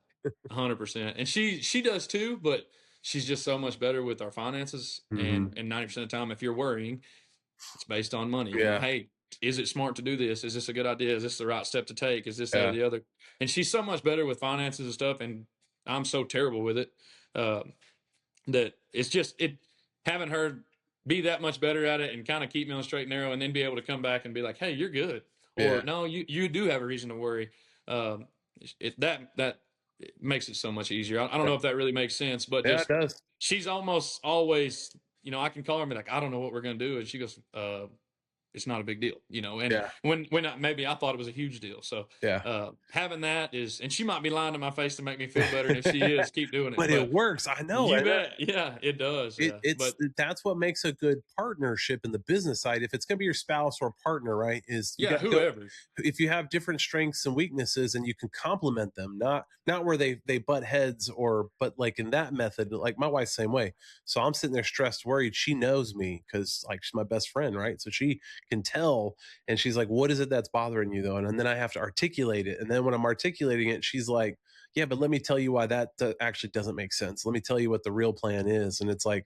100%. And she does too, but she's just so much better with our finances. Hmm. And 90% of the time, if you're worrying, it's based on money. Yeah. Hey, is it smart to do this? Is this a good idea? Is this the right step to take? Is this, that, or Yeah. the other? And she's so much better with finances and stuff. And I'm so terrible with it. Uh, that it's just having her be that much better at it and kind of keep me on the straight and narrow, and then be able to come back and be like, hey, you're good, Yeah. or no, you do have a reason to worry. um that it makes it so much easier. I don't Yeah. know if that really makes sense, but Yeah, it just does. she's almost always, I can call her and be like, I don't know what we're gonna do, and she goes, it's not a big deal, and Yeah. maybe I thought it was a huge deal. So Yeah. having that is, and she might be lying to my face to make me feel better, and if she is, keep doing it. But it But works. I know. you And bet. Yeah, it does. Yeah. it's But that's what makes a good partnership in the business side. If it's going to be your spouse or partner, right? Is you yeah, got to whoever. if you have different strengths and weaknesses and you can complement them, not where they butt heads, or but like in that method, like my wife's the same way. So I'm sitting there stressed, worried. She knows me because like she's my best friend, right? So she can tell, and she's like, what is it that's bothering you though? And then I have to articulate it. And then when I'm articulating it, she's like, yeah, but let me tell you why that actually doesn't make sense. Let me tell you what the real plan is. And it's like,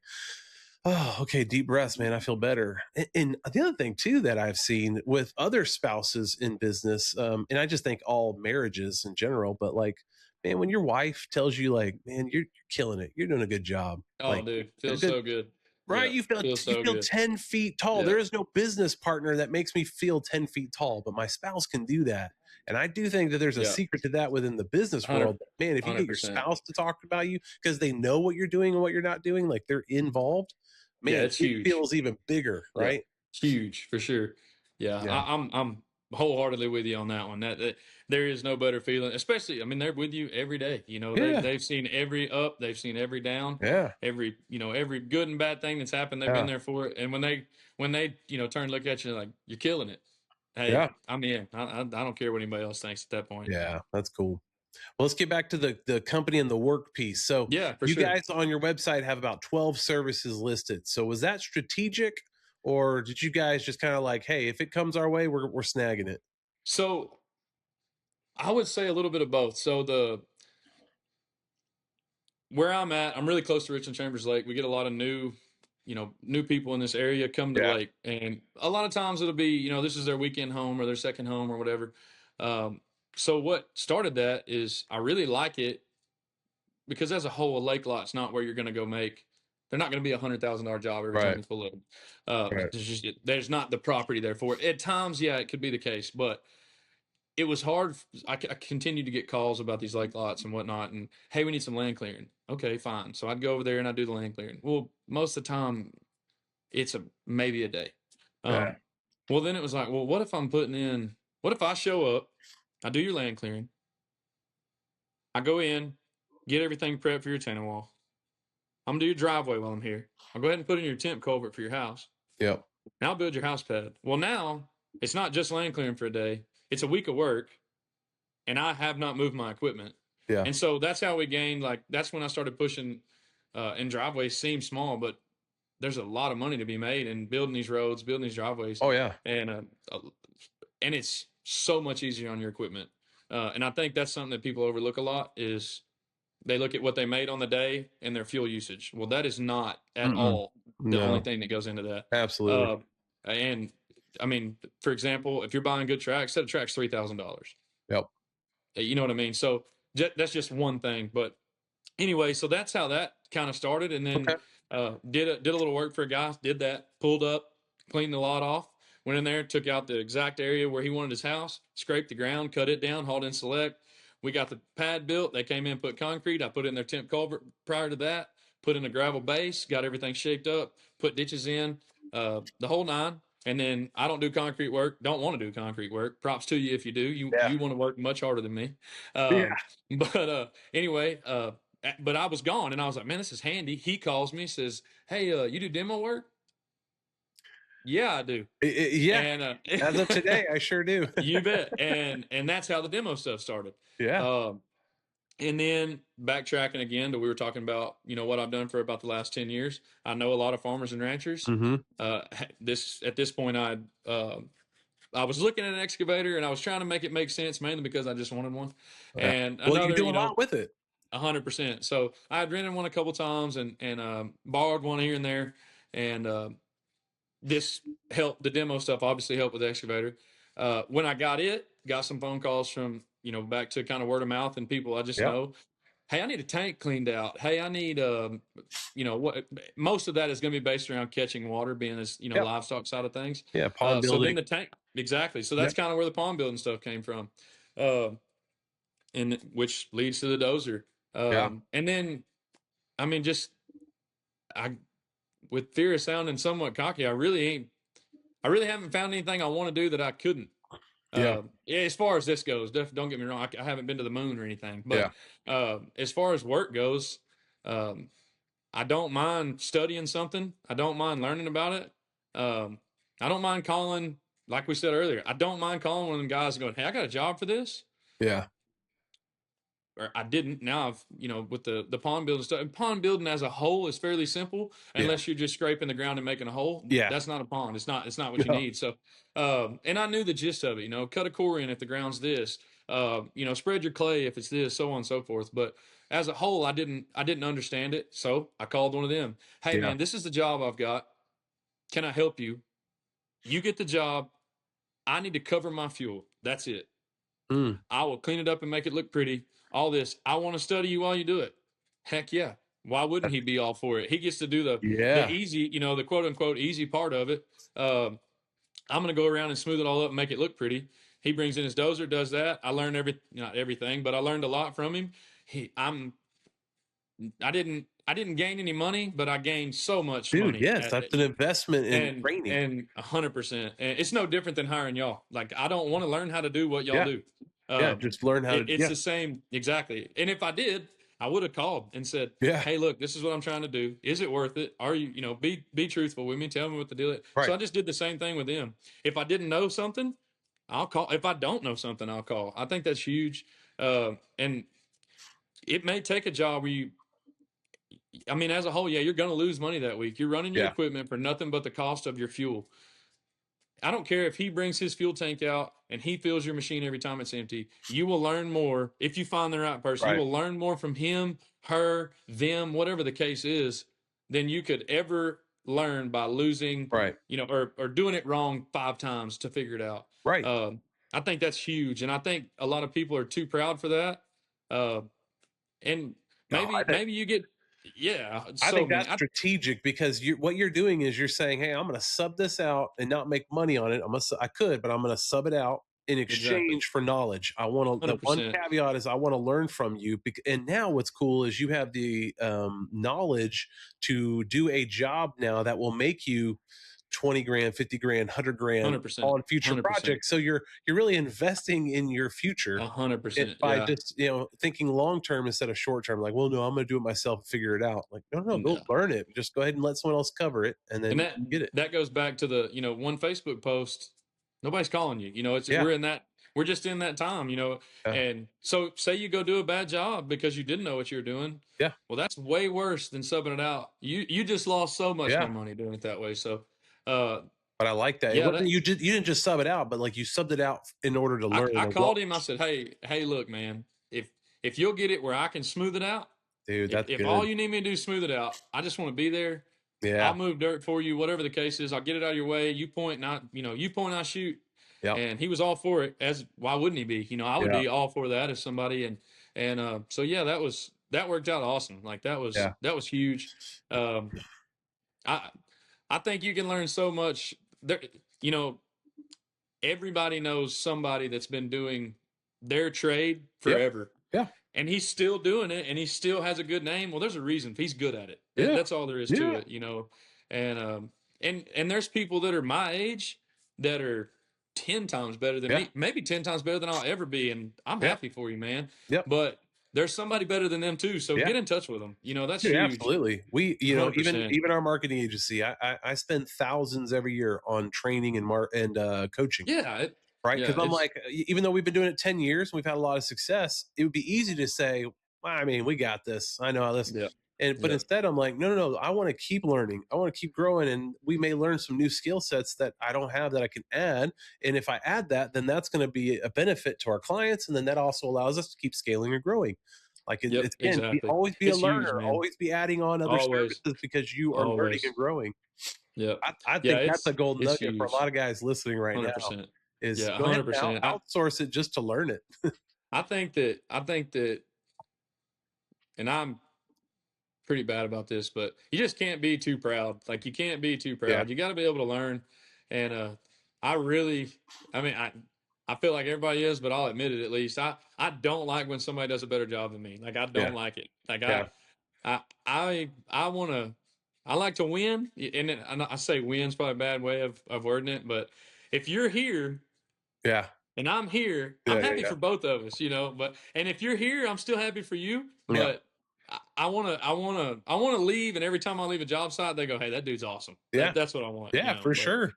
oh, okay, deep breaths, man. I feel better. And the other thing too that I've seen with other spouses in business, and I just think all marriages in general, but like, man, when your wife tells you, like, man, you're killing it, you're doing a good job, Oh, like, dude, a feels good, so good. right? Yeah, You feel feels you so feel good. 10 feet tall. Yeah, There is no business partner that makes me feel 10 feet tall, but my spouse can do that. And I do think that there's a yeah, secret to that within the business 100, world. Man, if you get your 100%. spouse to talk about you because they know what you're doing and what you're not doing, like they're involved, Yeah, man, it's it huge. feels even bigger, Yeah, right? huge for sure. Yeah, Yeah. I'm wholeheartedly with you on that one. That there is no better feeling, especially. I mean, they're with you every day. Yeah. They've seen every up, they've seen every down, Yeah. every good and bad thing that's happened. They've been Yeah. there for it. And when they turn and look at you like you're killing it, hey, Yeah. I'm in. I don't care what anybody else thinks at that point. Yeah. That's cool. Well, let's get back to the company and the work piece. So Yeah, for you sure. guys on your website have about 12 services listed. So was that strategic, or did you guys just kind of like, hey, if it comes our way, we're snagging it? So I would say a little bit of both. So the where I'm at, I'm really close to Richland Chambers Lake. We get a lot of new people in this area come to the Yeah. lake, and a lot of times it'll be, this is their weekend home or their second home or whatever. Um, so what started that is I really like it because as a whole, a lake lot's not where you're going to go make. They're not going to be $100,000 job every time Right. you pull it. Right. There's not the property there for it. At times, yeah, it could be the case, but it was hard. I continued to get calls about these lake lots and whatnot. And hey, we need some land clearing. Okay, fine. So I'd go over there and I'd do the land clearing. Well, most of the time, it's maybe a day. Yeah. Well, then it was like, well, what if I'm putting in? What if I show up? I do your land clearing. I go in, get everything prepped for your retaining wall. I'm gonna do your driveway while I'm here. I'll go ahead and put in your temp culvert for your house. Yep. Now I'll build your house pad. Well, now it's not just land clearing for a day. It's a week of work, and I have not moved my equipment. Yeah. And so that's how we gained. Like that's when I started pushing. And driveways seem small, but there's a lot of money to be made in building these roads, building these driveways. Oh yeah. And it's so much easier on your equipment. And I think that's something that people overlook a lot is they look at what they made on the day and their fuel usage. Well, that is not at all the only thing that goes into that. Absolutely. And I mean, for example, if you're buying good tracks, set of tracks $3,000. Yep. You know what I mean? So that's just one thing. But anyway, so that's how that kind of started. And then did a little work for a guy, did that, pulled up, cleaned the lot off, went in there, took out the exact area where he wanted his house, scraped the ground, cut it down, hauled in select. We got the pad built. They came in, put concrete. I put in their temp culvert prior to that, put in a gravel base, got everything shaped up, put ditches in, the whole nine. And then I don't do concrete work, don't want to do concrete work. Props to you if you do. You want to work much harder than me. But anyway, but I was gone and I was like, man, this is handy. He calls me, says, hey, you do demo work? Yeah, I do. Yeah. And as of today, I sure do. You bet. And that's how the demo stuff started. Yeah. And then backtracking again to we were talking about, what I've done for about the last 10 years. I know a lot of farmers and ranchers. At this point, I was looking at an excavator and I was trying to make it make sense, mainly because I just wanted one. Yeah. And well, you do a lot with it. 100%. So I had rented one a couple times and borrowed one here and there. And this helped. The demo stuff obviously helped with the excavator. When I got some phone calls from, back to kind of word of mouth and people I just know. Hey, I need a tank cleaned out. Hey, I need, what most of that is going to be based around catching water, being as, livestock side of things. Yeah. Pond building. So then the tank, exactly. So that's kind of where the pond building stuff came from. And which leads to the dozer. And then, I mean, with fear of sounding somewhat cocky, I really haven't found anything I want to do that I couldn't. As far as this goes, don't get me wrong. I haven't been to the moon or anything, but as far as work goes, I don't mind studying something. I don't mind learning about it. I don't mind calling, like we said earlier, I don't mind calling one of them guys and going, hey, I got a job for this. Yeah. Or I didn't. Now I've, with the pond building stuff, and pond building as a whole is fairly simple unless you're just scraping the ground and making a hole. Yeah. That's not a pond. It's not what you need. So, and I knew the gist of it, cut a core in if the ground's this, spread your clay if it's this, so on and so forth. But as a whole, I didn't understand it. So I called one of them. Hey man, this is the job I've got. Can I help you? You get the job. I need to cover my fuel. That's it. I will clean it up and make it look pretty. All this. I want to study you while you do it. Heck yeah. Why wouldn't he be all for it? He gets to do the easy, the quote unquote easy part of it. I'm going to go around and smooth it all up and make it look pretty. He brings in his dozer, does that. I learned not everything, but I learned a lot from him. I didn't gain any money, but I gained so much money. Yes, that's an investment in training. And 100%. And it's no different than hiring y'all. Like, I don't want to learn how to do what y'all do. Just learn how to. It's the same, exactly. And if I did, I would have called and said, hey, look, this is what I'm trying to do. Is it worth it? Are you, be truthful with me. Tell me what the deal is. Right. So I just did the same thing with them. If I didn't know something, I'll call. If I don't know something, I'll call. I think that's huge. And it may take a job where as a whole, you're going to lose money that week. You're running your equipment for nothing but the cost of your fuel. I don't care if he brings his fuel tank out and he fills your machine every time it's empty. You will learn more if you find the right person. Right. You will learn more from him, her, them, whatever the case is, than you could ever learn by losing, or doing it wrong 5 times to figure it out. Right. I think that's huge. And I think a lot of people are too proud for that. And maybe you get, I think that's strategic because what you're doing is you're saying, hey, I'm going to sub this out and not make money on it. I could, but I'm going to sub it out in exchange for knowledge. I want to, the one 100%. caveat is I want to learn from you. And now what's cool is you have the knowledge to do a job now that will make you 20 grand, 50 grand, 100 grand 100%. on future 100%. projects. So you're really investing in your future 100%. by Yeah. just, thinking long term instead of short term. Like, well, no, I'm going to do it myself and figure it out. Like, no, go No. learn it. Just go ahead and let someone else cover it, and then And get it. that goes back to the, one Facebook post, nobody's calling you, it's, Yeah. we're just in that time, Yeah. and so say you go do a bad job because you didn't know what you were doing. Yeah. Well, that's way worse than subbing it out. You just lost so much Yeah. more money doing it that way. So, But I like that. It yeah, wasn't you didn't just sub it out, but like you subbed it out in order to learn. I called him. I said, hey, look, man, if you'll get it where I can smooth it out, dude, that's if good. all you need me to do is smooth it out, I just want to be there. Yeah. I'll move dirt for you, whatever the case is. I'll get it out of your way. You point, not you point, I shoot. Yeah. And he was all for it. As why wouldn't he be? I would be all for that as somebody. And so yeah, that worked out awesome. Like that was huge. I think you can learn so much there. Everybody knows somebody that's been doing their trade forever. Yeah. And he's still doing it, and he still has a good name. Well, there's a reason. He's good at it. Yeah. That's all there is to it, And there's people that are my age that are 10 times better than me, maybe 10 times better than I'll ever be, and I'm happy for you, man. Yep. But there's somebody better than them too, so get in touch with them. That's huge. Absolutely. We, 100%. even our marketing agency, I spend thousands every year on training and coaching. Yeah. Right. Because I'm like, even though we've been doing it 10 years and we've had a lot of success, it would be easy to say, well, I mean, we got this. I know how this. Yeah. But instead, I'm like, no. I want to keep learning. I want to keep growing, and we may learn some new skill sets that I don't have that I can add. And if I add that, then that's going to be a benefit to our clients, and then that also allows us to keep scaling and growing. Like it's again, exactly. always be It's a learner, huge, always be adding on other services because you are learning and growing. Yeah, I think that's a golden nugget for a lot of guys listening right 100%. now. Is Yeah, go ahead 100%. and outsource it just to learn it. I think that, and I'm pretty bad about this, but you just can't be too proud. Like you can't be too proud. Yeah. You got to be able to learn. And I feel like everybody is, but I'll admit it at least. I don't like when somebody does a better job than me. Like I don't like it. Like I like to win, and I say win's probably a bad way of wording it, but if you're here, and I'm here, I'm happy for both of us, But if you're here, I'm still happy for you. But I want to leave, and every time I leave a job site, they go, "Hey, that dude's awesome." That's what I want. Yeah, for sure.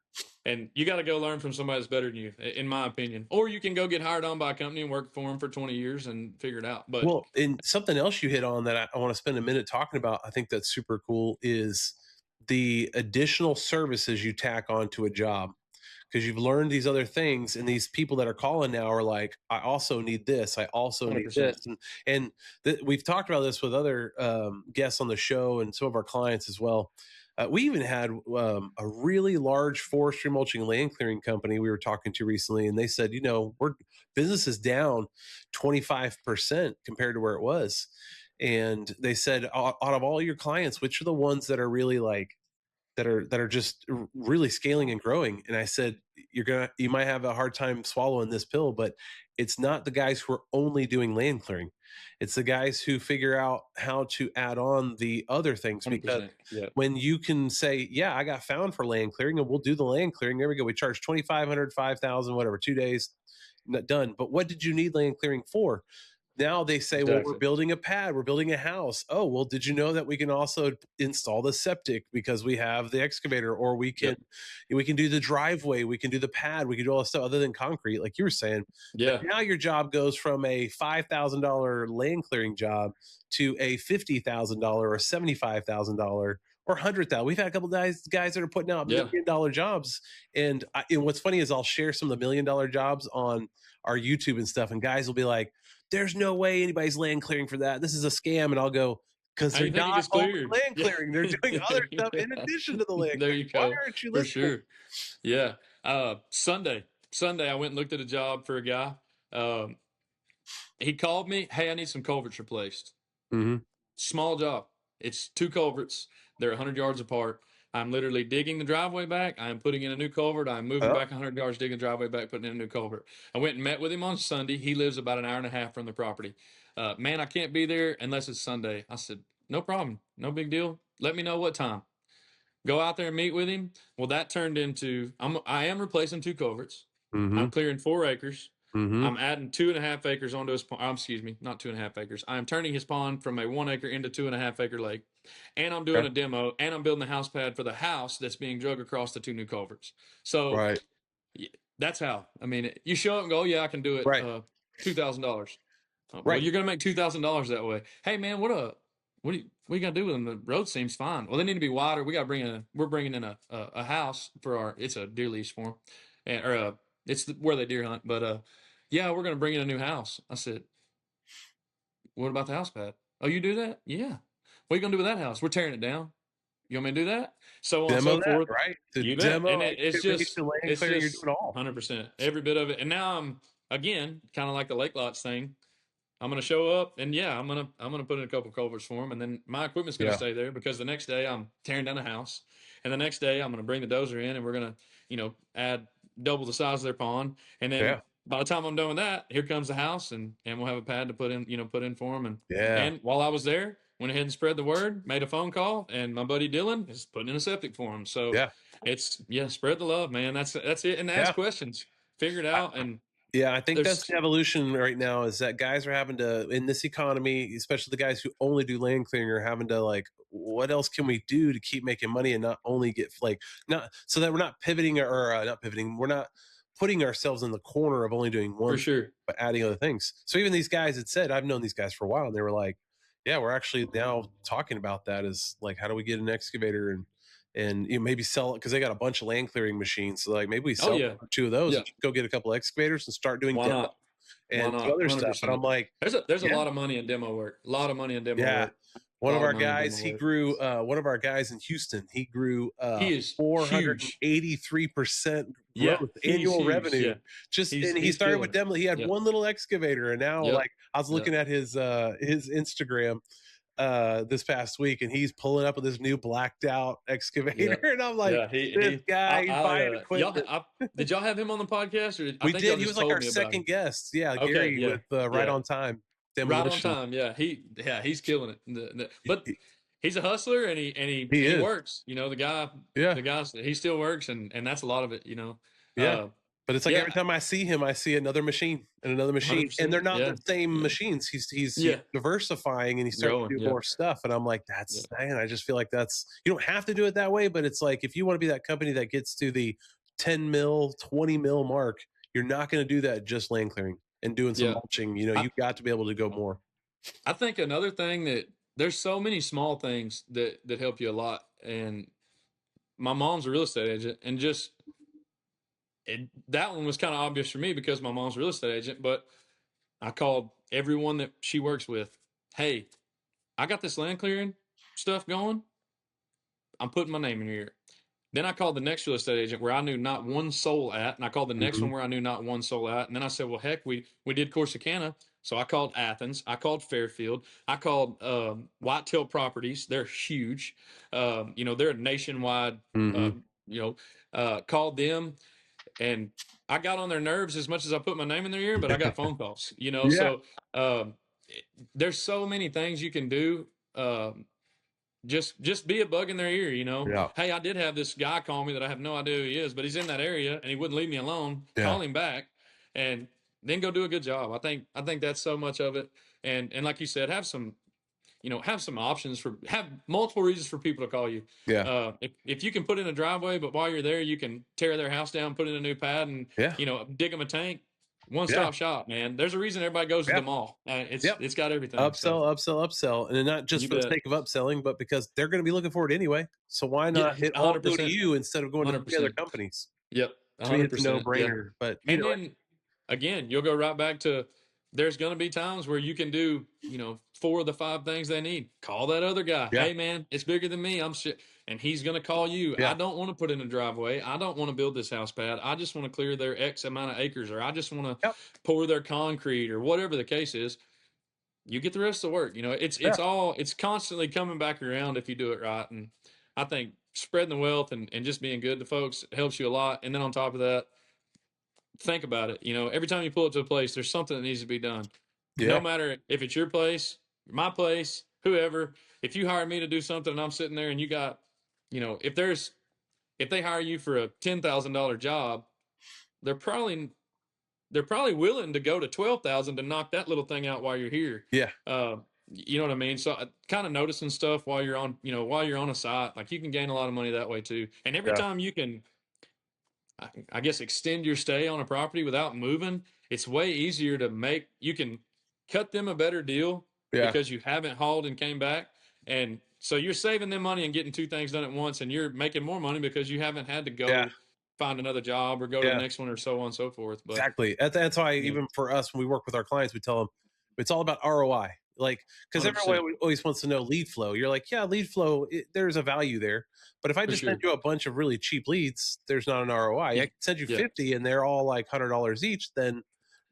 And you got to go learn from somebody that's better than you, in my opinion. Or you can go get hired on by a company and work for them for 20 years and figure it out. But and something else you hit on that I want to spend a minute talking about, I think that's super cool, is the additional services you tack onto a job. Because you've learned these other things, and these people that are calling now are like, I also need this. I also 100%. Need this. And we've talked about this with other guests on the show and some of our clients as well. We even had a really large forestry mulching land clearing company we were talking to recently, and they said, business is down 25% compared to where it was. And they said, out of all your clients, which are the ones that are really like, that are just really scaling and growing? And I said, you might have a hard time swallowing this pill, but it's not the guys who are only doing land clearing. It's the guys who figure out how to add on the other things. Because when you can say, yeah, I got found for land clearing, and we'll do the land clearing. There we go. We charge 2,500, 5,000, whatever, 2 days, not done. But what did you need land clearing for? Now they say, well, we're building a pad, we're building a house. Oh, well, did you know that we can also install the septic because we have the excavator, or we can do the driveway, we can do the pad, we can do all this stuff other than concrete, like you were saying. Yeah. But now your job goes from a $5,000 land clearing job to a $50,000 or $75,000 or $100,000. We've had a couple of guys that are putting out $1 million jobs. And what's funny is I'll share some of the $1 million jobs on our YouTube and stuff, and guys will be like, there's no way anybody's land clearing for that. This is a scam. And I'll go, because they're not only land clearing. They're doing other stuff in addition to the land there clearing. You go. Why aren't you listening? For sure. Yeah. Sunday, I went and looked at a job for a guy. He called me, hey, I need some culverts replaced. Mm-hmm. Small job. It's 2 culverts. They're 100 yards apart. I'm literally digging the driveway back. I'm putting in a new culvert. I'm moving Oh, back 100 yards, digging the driveway back, putting in a new culvert. I went and met with him on Sunday. He lives about an hour and a half from the property. Man, I can't be there unless it's Sunday. I said, no problem. No big deal. Let me know what time. Go out there and meet with him. Well, that turned into I am replacing 2 culverts. mm-hmm, I'm clearing 4 acres. mm-hmm. I'm adding 2.5 acres onto his pond. Excuse me, not 2.5 acres. I'm turning his pond from a 1 acre into 2.5 acre lake, and I'm doing Okay. a demo, and I'm building the house pad for the house that's being drug across the 2 new culverts. So Right, that's how. I mean, you show up and go, oh, yeah, I can do it. right, $2,000. Well, right. you're gonna make $2,000 that way. Hey, man, what are you gonna do with them? The road seems fine. Well, they need to be wider. We're bringing in a house for it's a deer lease for them, it's where they deer hunt. But yeah, we're gonna bring in a new house. I said, what about the house pad? Oh, you do that? Yeah. What are you gonna do with that house? We're tearing it down. You want me to do that? So on and Demo so that, forth. right? The You bet. demo, And excavation, land it's clearing, you're just doing all. 100% every bit of it. And now I'm again kind of like the lake lots thing. I'm gonna show up and yeah, I'm gonna put in a couple culverts for them, and then my equipment's gonna Yeah, stay there because the next day I'm tearing down a house, and the next day I'm gonna bring the dozer in and we're gonna add double the size of their pond, and then yeah, by the time I'm done with that, here comes the house, and we'll have a pad to put in for them, yeah, and while I was there, went ahead and spread the word, made a phone call, and my buddy Dylan is putting in a septic for him. So yeah, it's spread the love, man. That's it, and ask yeah. questions, figure it out, and Yeah, I think that's there's the evolution right now is that guys are having to, in this economy, especially the guys who only do land clearing, are having to like, what else can we do to keep making money and not only get like, not so that we're not pivoting or not pivoting, we're not putting ourselves in the corner of only doing one for thing, sure, but adding other things. So even these guys had said, I've known these guys for a while, and they were like, yeah, we're actually now talking about that is like, how do we get an excavator and maybe sell it because they got a bunch of land clearing machines. So like maybe we oh sell yeah, 2 of those yeah. and go get a couple of excavators and start doing Why demo not? Why and some not? other stuff. And 100%. I'm like, There's a yeah, lot of money in demo work. A lot of money in demo yeah. work. A One of lot of our money in guys, demo he work. grew. One of our guys in Houston, he grew He is huge. 483% Yeah, growth he's annual huge. revenue. Yeah, Just he's and he he's started killing with it. demo. He had Yep, one little excavator, and now yep, like I was yep, looking at his Instagram this past week, and he's pulling up with this new blacked out excavator, yep. and I'm like, Yeah, this guy, he's buying y'all, equipment. did y'all have him on the podcast, or I We think y'all did. He just was like told our me about him? second guest. Yeah, Okay, Gary yeah, with Right yeah. on Time Right on Demolition. time. Yeah, he's killing it. But He, he's a hustler, and he he is. works. Yeah. He still works, and that's a lot of it. Yeah. Uh, But it's like every yeah, time I see him, I see another machine and another machine, and they're 100%. not Yeah, the same yeah, machines. He's yeah. diversifying and he's starting Growing. to do Yeah, more stuff. And I'm like, yeah, that's man, I just feel like that's you don't have to do it that way, but it's like if you want to be that company that gets to the 10 mil, 20 mil mark, you're not going to do that just land clearing and doing some yeah. mulching. I You've got to be able to go more. I think another thing that there's so many small things that help you a lot, and my mom's a real estate agent, and that one was kind of obvious for me because my mom's a real estate agent, but I called everyone that she works with. Hey, I got this land clearing stuff going. I'm putting my name in your ear. Then I called the next real estate agent where I knew not one soul at, and I called the next Mm-hmm. one where I knew not one soul at. And then I said, well, heck, we did Corsicana, so I called Athens, I called Fairfield, I called Whitetail Properties. They're huge. They're a nationwide. Mm-hmm. Uh, called them, and I got on their nerves as much as I put my name in their ear, but I got phone calls. Yeah. So um, there's so many things you can do. Just be a bug in their ear. Yeah. Hey, I did have this guy call me that I have no idea who he is, but he's in that area and he wouldn't leave me alone. Yeah. Call him back, and then go do a good job. I think that's so much of it. And like you said, have some options have multiple reasons for people to call you. Yeah. If you can put in a driveway, but while you're there, you can tear their house down, put in a new pad, and Yeah. dig them a tank. One Yeah. stop shop, man. There's a reason everybody goes to Yeah. the mall. Yep. It's got everything. So Upsell, and not just you for the bet. sake of upselling, but because they're going to be looking for it anyway. So why Yeah, not it all hundred go to percent, you instead of going to 3 other 100%. companies? Yep, To me, hundred it's a no percent. Yeah. brainer. But And then again, you'll go right back to there's going to be times where you can do, 4 of the 5 things they need. Call that other guy. yeah, Hey, man, it's bigger than me. I'm shit. And he's going to call you. yeah, I don't want to put in a driveway. I don't want to build this house pad. I just want to clear their X amount of acres, or I just want to yep, pour their concrete, or whatever the case is. You get the rest of the work. It's yeah, it's constantly coming back around if you do it right. And I think spreading the wealth and just being good to folks helps you a lot. And then on top of that, think about it. Every time you pull up to a place, there's something that needs to be done. No Yeah. matter if it's your place, my place, whoever. If you hire me to do something and I'm sitting there and you got, if they hire you for a $10,000 job, they're probably willing to go to 12,000 to knock that little thing out while you're here. Yeah. You know what I mean? So kind of noticing stuff while you're on a site, like you can gain a lot of money that way too. And every Yeah. time you can, I guess, extend your stay on a property without moving, it's way easier you can cut them a better deal Yeah. because you haven't hauled and came back. And so you're saving them money and getting two things done at once, and you're making more money because you haven't had to Yeah. go find another job or go to the next one or so on and so forth. But exactly. That's why even for us, when we work with our clients, we tell them it's all about ROI. Like, because 100%. everyone always wants to know lead flow. You're like, yeah, lead flow, there's a value there. But if I just send you a bunch of really cheap leads, there's not an ROI. I can send you 50 and they're all like $100 each, then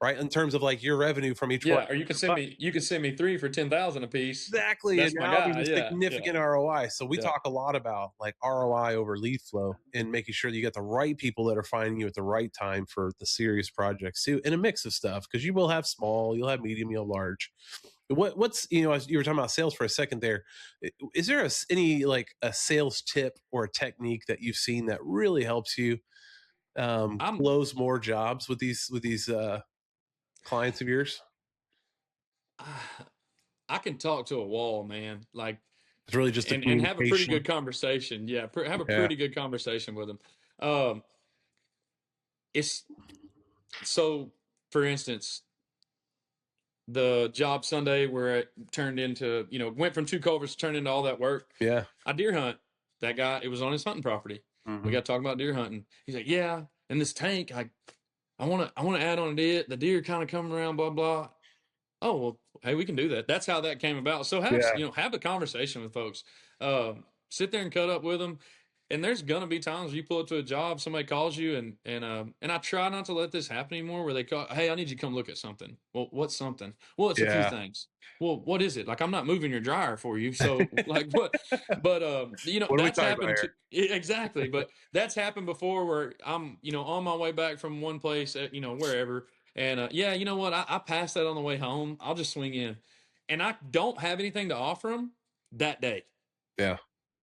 right, in terms of like your revenue from each one. Or you can send me 3 for 10,000 a piece. Exactly. That's and my now guy. there's a significant ROI. So we talk a lot about like ROI over lead flow and making sure that you get the right people that are finding you at the right time for the serious projects too, and a mix of stuff, because you will have small, you'll have medium, you'll have large. What's as you were talking about sales for a second there, is there any like a sales tip or a technique that you've seen that really helps you close more jobs with these clients of yours? I can talk to a wall, man. Like, it's really just and have a pretty good conversation. Yeah, have a pretty good conversation with them. It's so, for instance, the job Sunday where it turned into, went from 2 culverts to turn into all that work. Yeah. I deer hunt that guy. It was on his hunting property. Mm-hmm. We got to talk about deer hunting. He's like, yeah, and this tank, I want to add on to it. The deer kind of coming around, blah, blah. Oh, well, hey, we can do that. That's how that came about. So have a conversation with folks. Sit there and cut up with them. And there's gonna be times you pull up to a job, somebody calls you, and I try not to let this happen anymore. Where they call, hey, I need you to come look at something. Well, what's something? Well, it's a few things. Well, what is it? Like, I'm not moving your dryer for you, so like what? But that's happened exactly. But that's happened before, where I'm on my way back from one place, at, wherever, and you know what? I passed that on the way home. I'll just swing in, and I don't have anything to offer them that day. Yeah.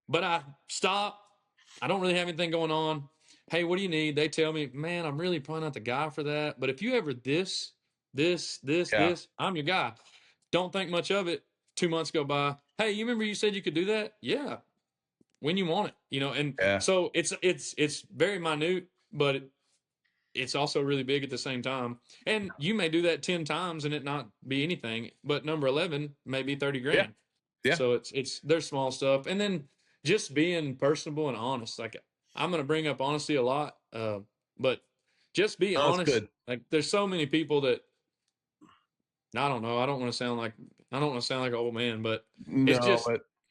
But I stop. I don't really have anything going on. Hey, what do you need? They tell me, man, I'm really probably not the guy for that. But if you ever this, I'm your guy. Don't think much of it. 2 months go by. Hey, you remember you said you could do that? Yeah. When you want it, and so it's very minute, but it's also really big at the same time. And you may do that 10 times and it not be anything, but number 11 may be 30 grand. Yeah. So there's small stuff. And then just being personable and honest. Like, I'm going to bring up honesty a lot. But just be honest. Good. Like, there's so many people that, I don't know. I don't want to sound like an old man, but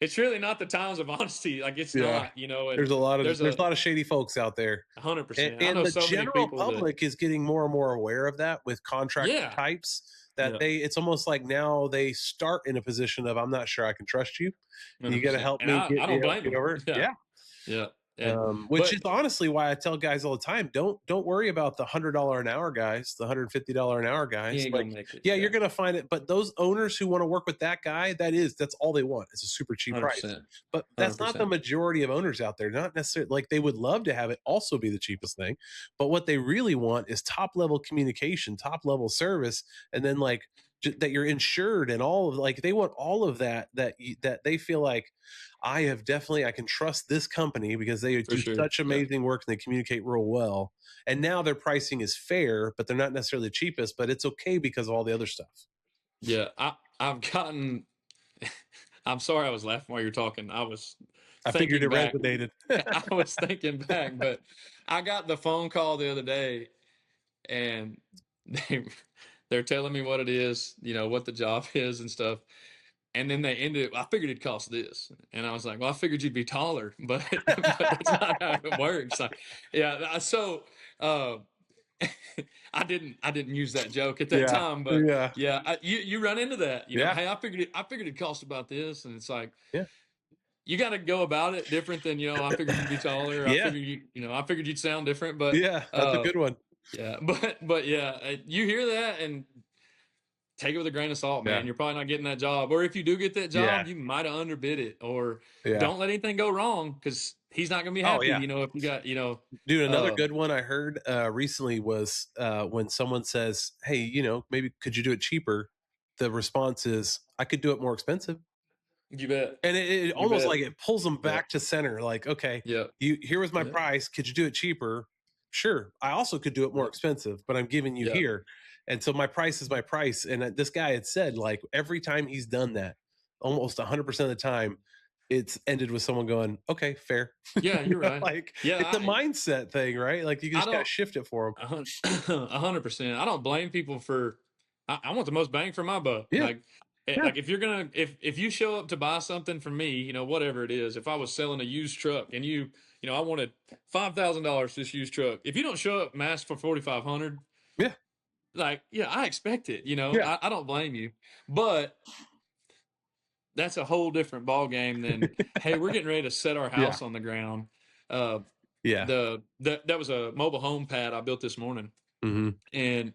it's really not the times of honesty. Like, it's not, and there's a lot of shady folks out there. 100%. And the general public is getting more and more aware of that with contract types, that it's almost like now they start in a position of, I'm not sure I can trust you. You got to help me. I don't blame them. Over. Yeah. Which is honestly why I tell guys all the time, don't worry about the $100 an hour guys, the $150 an hour guys. You're gonna find it. But those owners who want to work with that guy, that's all they want. It's a super cheap 100%. Price. But that's 100%. Not the majority of owners out there. Not necessarily, like, they would love to have it also be the cheapest thing, but what they really want is top level communication, top level service, and then like that you're insured and all of, like, they want all of that they feel like, I can trust this company because they do such amazing work and they communicate real well. And now their pricing is fair, but they're not necessarily the cheapest, but it's okay because of all the other stuff. Yeah. I'm sorry I was laughing while you're talking. I figured it resonated. I was thinking back, but I got the phone call the other day and they're telling me what it is, what the job is and stuff. And then they ended it. I figured it'd cost this. And I was like, well, I figured you'd be taller, but that's not how it works. So I didn't use that joke at that time, but you run into that. Hey, I figured it'd cost about this. And it's like, you got to go about it different than, I figured you'd be taller. I Yeah. figured I figured you'd sound different, but, Yeah. That's a good one. yeah, but yeah, you hear that and take it with a grain of salt, Yeah. man. You're probably not getting that job. Or if you do get that Yeah. job, you might have underbid it, or Yeah. don't let anything go wrong, because he's not going to be Oh happy, yeah. if you got, Dude, another uh, good one I heard recently was when someone says, "Hey, maybe could you do it cheaper?" The response is, "I could do it more expensive." you bet. And it You almost bet. like it pulls them Yeah. back to center. Like, okay, Yeah. here was my Yeah. price. Could you do it cheaper? Sure. I also could do it more Yeah. expensive, but I'm giving you Yeah. here. And so my price is my price. And this guy had said, like, every time he's done that, almost 100% of the time, it's ended with someone going, "Okay, fair." Yeah, you're right. Like, Yeah, it's a mindset thing, right? Like, you I just got to don't shift it for them. 100%. I don't blame people for. I want the most bang for my buck. Yeah. Yeah. Like if you're gonna if you show up to buy something from me, whatever it is. If I was selling a used truck and I wanted $5,000 this used truck. If you don't show up and ask for 4,500, Yeah. like, yeah, I expect it. Yeah. I don't blame you, but that's a whole different ball game than, hey, we're getting ready to set our Yeah. house on the ground. Uh, Yeah. that was a mobile home pad I built this morning, Mm-hmm. and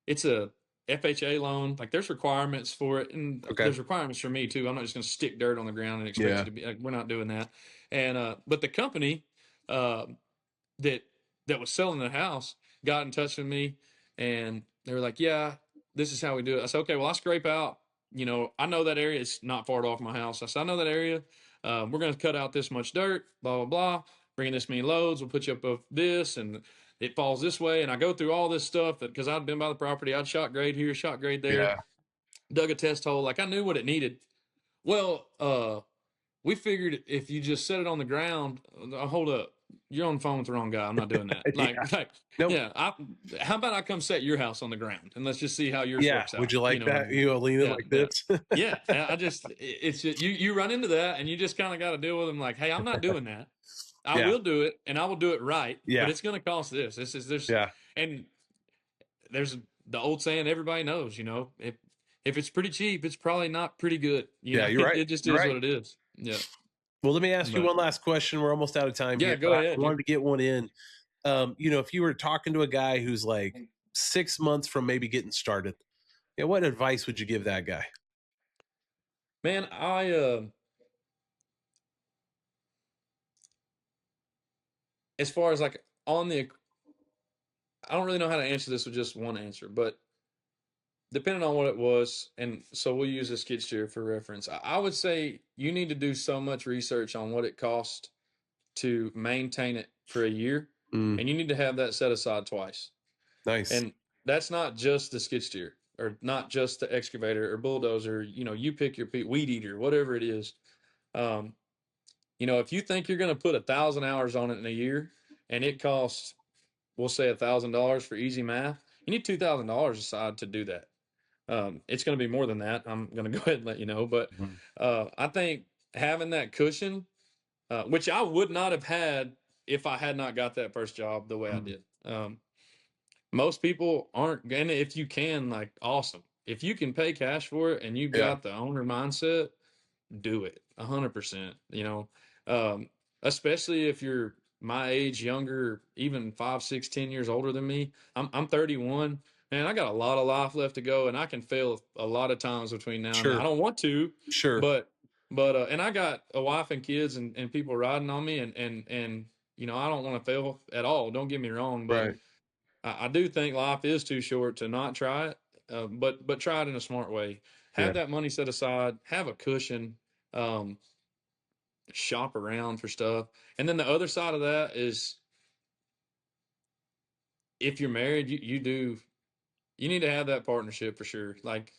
it's a FHA loan. Like, there's requirements for it, and Okay. there's requirements for me too. I'm not just going to stick dirt on the ground and expect Yeah. you to be like, we're not doing that. And but the company uh, that was selling the house got in touch with me, and they were like, yeah, this is how we do it. I said, okay, well, I scrape out, I know that area is not far off my house. I said, I know that area. We're going to cut out this much dirt, blah, blah, blah, bringing this many loads. We'll put you up of this, and it falls this way. And I go through all this stuff because I'd been by the property. I'd shot grade here, shot grade there, Yeah. dug a test hole. Like, I knew what it needed. Well, we figured if you just set it on the ground, hold up, you're on the phone with the wrong guy. I'm not doing that. Nope. Yeah. How about I come set your house on the ground and let's just see how yours Yeah. works out. Would you like What I that? mean? Lean in Yeah, like yeah, this. yeah. It's just, you run into that, and you just kind of got to deal with them. Like, hey, I'm not doing that. I Yeah. will do it, and I will do it right. Yeah. But it's going to cost this. There's Yeah. and there's the old saying everybody knows. If it's pretty cheap, it's probably not pretty good. Yeah, you're right. It just You're is right. what it is. Yeah. Well, let me ask you But one last question. We're almost out of time yeah, here, go but I ahead. wanted to get one in. If you were talking to a guy who's like 6 months from maybe getting started, what advice would you give that guy? Man, as far as like I don't really know how to answer this with just one answer, but depending on what it was, and so we'll use a skid steer for reference. I would say you need to do so much research on what it costs to maintain it for a year, Mm, and you need to have that set aside twice. nice. And that's not just the skid steer, or not just the excavator or bulldozer. You pick your weed eater, whatever it is. Um, if you think you're going to put 1,000 hours on it in a year, and it costs, we'll say $1,000 for easy math, you need $2,000 aside to do that. It's going to be more than that. I'm going to go ahead and let you know, but Mhm. I think having that cushion, which I would not have had if I had not got that first job the way I did. Most people aren't, and if you can, like, awesome. If you can pay cash for it and you've Yeah. got the owner mindset, do it 100%. Especially if you're my age, younger, even 5, 6, 10 years older than me. I'm 31. Man, I got a lot of life left to go, and I can fail a lot of times between now and then. Sure. I don't want to, Sure. but and I got a wife and kids and people riding on me, and I don't want to fail at all. Don't get me wrong, but Right. I do think life is too short to not try it. But try it in a smart way. Yeah. Have that money set aside. Have a cushion. Um, Shop around for stuff. And then the other side of that is, if you're married, you need to have that partnership for sure. Like,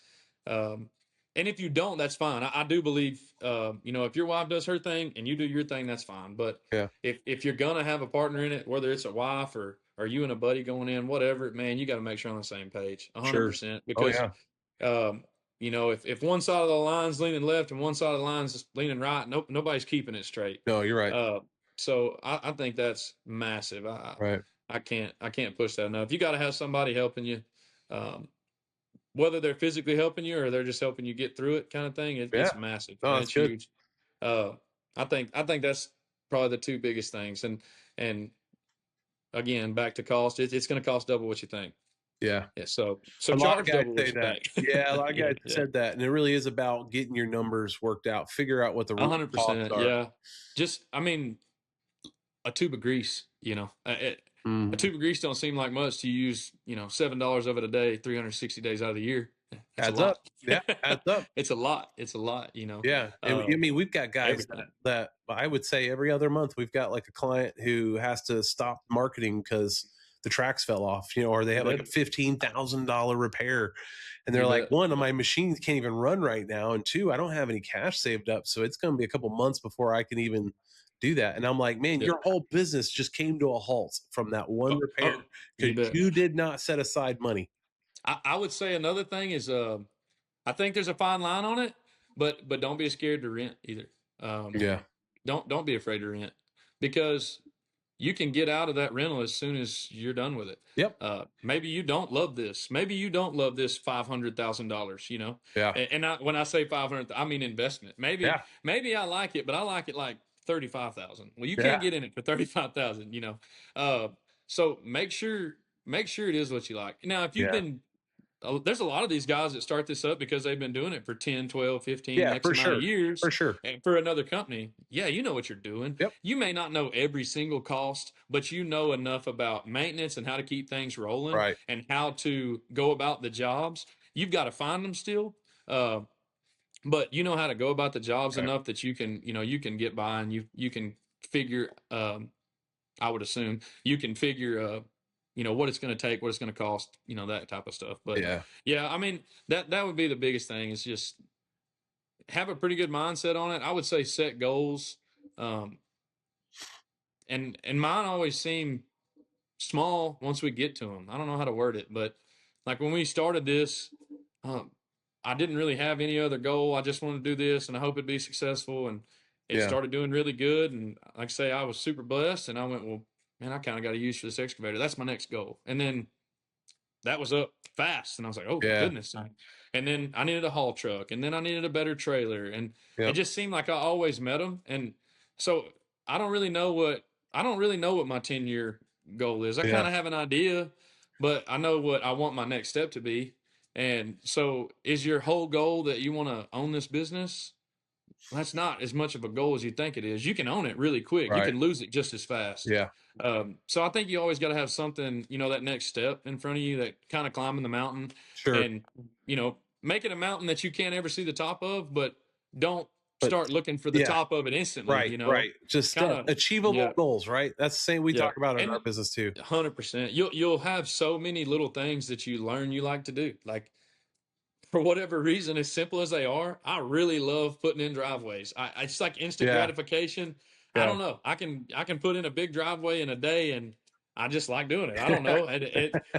um, and if you don't, that's fine. I do believe, if your wife does her thing and you do your thing, that's fine. But Yeah. if you're gonna have a partner in it, whether it's a wife or you and a buddy going in, whatever, man, you got to make sure on the same page, Sure. 100%. Oh Because, yeah. if one side of the line's leaning left and one side of the line's leaning right, nobody's keeping it straight. No, you're right. So I think that's massive. Right. I can't push that enough. You got to have somebody helping you, um, whether they're physically helping you or they're just helping you get through it, kind of thing. Yeah. It's massive. Oh, that's It's good. huge. I think that's probably the two biggest things. And again, back to cost, it's going to cost double what you think. Yeah. Yeah, so A lot of charge guys double what say you that. think. Yeah, a lot of Yeah, guys yeah. said that. And it really is about getting your numbers worked out, figure out what the real costs 100%. are. Yeah. Just, I mean, a tube of grease, a Mhm. tube of grease don't seem like much to use, $7 of it a day, 360 days out of the year. It's a Adds up. lot. Yeah, adds up. It's a lot. It's a lot. Yeah. And I mean, we've got guys Everything. that I would say every other month we've got like a client who has to stop marketing because the tracks fell off, or they have like a Yep. $15,000 repair. And they're You like, bet. one, of my machines can't even run right now. And two, I don't have any cash saved up. So it's going to be a couple months before I can even do that. And I'm like, man, Yep. your whole business just came to a halt from that one Oh, repair oh, you because bet. you did not set aside money. I would say another thing is, I think there's a fine line on it, but don't be scared to rent either. Um, Yeah. don't be afraid to rent, because you can get out of that rental as soon as you're done with it. Yep. Maybe you don't love this. Maybe you don't love this $500,000. Yeah. When I say 500, I mean investment. Maybe Yeah. maybe I like it, but I like it like 35,000. Well, you can't Yeah. get in it for 35,000. Uh, so make sure it is what you like. Now, if you've Yeah. been there's a lot of these guys that start this up because they've been doing it for 10, 12, 15, Yeah. X For amount of sure. For years, sure. and for another company. Yeah, you know what you're doing. Yep. You may not know every single cost, but you know enough about maintenance and how to keep things rolling Right. and how to go about the jobs. You've got to find them still. Uh, but you know how to go about the jobs Right. enough that you can get by, and you can figure, I would assume you can figure, what it's going to take, what it's going to cost, that type of stuff. But Yeah. yeah, I mean, that would be the biggest thing, is just have a pretty good mindset on it. I would say set goals. Um, and mine always seem small once we get to them. I don't know how to word it, but like when we started this, um, I didn't really have any other goal. I just wanted to do this, and I hope it'd be successful. And it Yeah. started doing really good. And like I say, I was super blessed. And I went, well, man, I kind of got a use for this excavator. That's my next goal. And then that was up fast, and I was like, oh Yeah. goodness. And then I needed a haul truck, and then I needed a better trailer, and it Yep. just seemed like I always met them. And so I don't really know what my 10-year goal is. I kind Yeah. of have an idea, but I know what I want my next step to be. And so, is your whole goal that you want to own this business? That's not as much of a goal as you think it is. You can own it really quick. You Right. can lose it just as fast. Yeah. So I think you always got to have something, that next step in front of you, that kind of climbing the mountain, Sure. and, make it a mountain that you can't ever see the top of, but don't But start looking for the yeah. top of it instantly, Right. Right. Just kind of, achievable yeah, goals, right? That's the same we yeah. talk about in And our business too. 100%, you'll have so many little things that you learn you like to do. Like, for whatever reason, as simple as they are, I really love putting in driveways. It's like instant Yeah. gratification. I Yeah. don't know. I can put in a big driveway in a day, and I just like doing it. I don't know.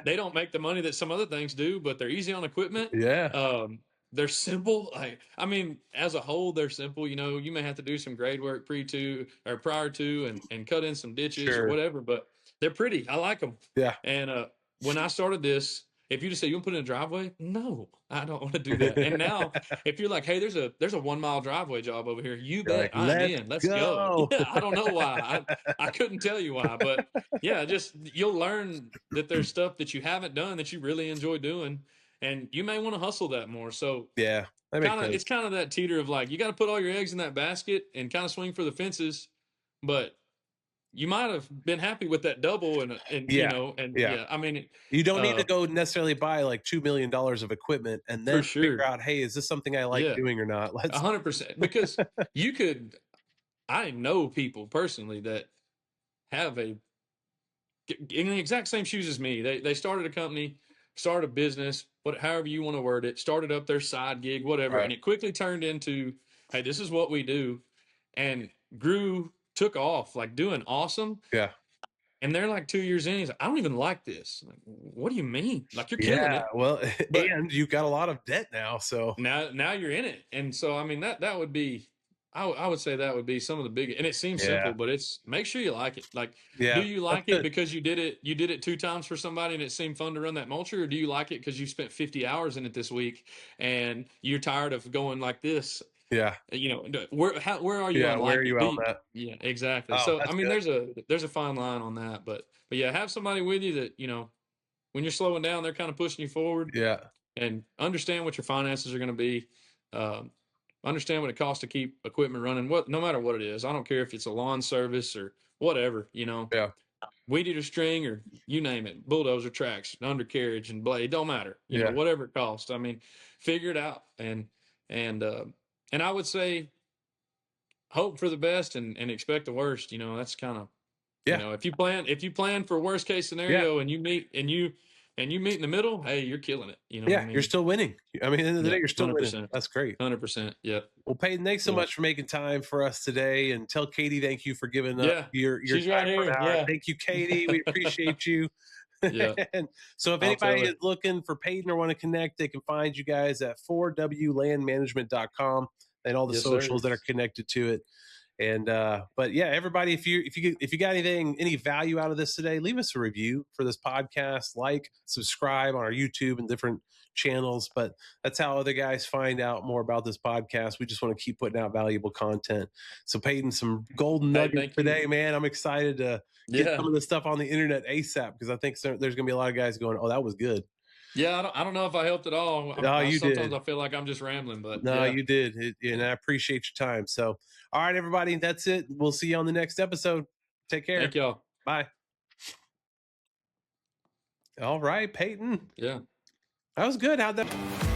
They don't make the money that some other things do, but they're easy on equipment. Yeah. They're simple. I mean, as a whole, they're simple. You may have to do some grade work prior to, and cut in some ditches or Sure. whatever, but they're pretty. I like them. Yeah. And when I started this, if you just say you want to put in a driveway, no, I don't want to do that. And now, if you're like, hey, there's a 1 mile driveway job over here, you You're bet like, I'm let's in. Let's go. go. Yeah, I don't know why. I couldn't tell you why, but yeah, just you'll learn that there's stuff that you haven't done that you really enjoy doing, and you may want to hustle that more. So Yeah. That makes sense. it's kind of that teeter of like, you got to put all your eggs in that basket and kind of swing for the fences, but you might have been happy with that double, and Yeah. Yeah. yeah, I mean, You don't need to go necessarily buy like $2 million of equipment and for then figure sure. out, hey, is this something I like Yeah, doing or not? Let's 100%. Because you could, I know people personally that have in the exact same shoes as me. They started a company, started a business, however you want to word it, started up their side gig, whatever, right. and it quickly turned into, hey, this is what we do, and took off, like doing awesome. Yeah. And they're like 2 years in. He's like, I don't even like this. I'm like, what do you mean? Like, you're killing Yeah. it. Well, But and you've got a lot of debt now. So now you're in it. And so, I mean, that would be, I would say that would be some of the big, and it seems yeah. simple, but make sure you like it. Like, Yeah. do you like it because you did it 2 times for somebody and it seemed fun to run that mulcher? Or do you like it because you spent 50 hours in it this week and you're tired of going like this? Yeah. You know, where are you Yeah. on Where are liking you it? on that? Yeah, exactly. Oh, So that's I mean, good. there's a fine line on that, but yeah, have somebody with you that, you know, when you're slowing down, they're kind of pushing you forward, Yeah. and understand what your finances are going to be. Um, Understand what it costs to keep equipment running. No matter what it is, I don't care if it's a lawn service or whatever. You know, Yeah. weed eater string or you name it, bulldozer tracks, undercarriage and blade, don't matter. You know, Yeah. whatever it costs. I mean, figure it out, and uh, and I would say hope for the best and expect the worst. You know, that's kind of, you Yeah. know, if you plan for worst case Yeah. scenario and you meet in the middle, hey, you're killing it. You know what I Yeah. You're mean? still winning. I mean, at the end of the day, Yeah, you're still winning. 100%, That's great. 100%. Yeah, Well, Peyton, thanks so yeah, much for making time for us today, and tell Katie thank you for giving up yeah. your She's right time for here. an hour. Yeah, Thank you, Katie. We appreciate you. yeah. And so if I'll tell anybody her. is looking for Peyton or want to connect, they can find you guys at 4wlandmanagement.com and all the Yes, sir. socials that are connected to it. And but yeah, everybody, if you got any value out of this today, leave us a review for this podcast, like, subscribe on our YouTube and different channels. But that's how other guys find out more about this podcast. We just want to keep putting out valuable content. So Peyton, some golden Hey, nuggets thank you. today, man. I'm excited to get Yeah, some of this stuff on the internet ASAP, because I think there's gonna be a lot of guys going, oh, that was good. yeah. I don't know if I helped at all. Oh, you Sometimes did. I feel like I'm just rambling, but No, yeah. you did. And I appreciate your time. So, all right, everybody, that's it. We'll see you on the next episode. Take care. Thank y'all. Bye. All right, Peyton. Yeah. That was good. How'd that?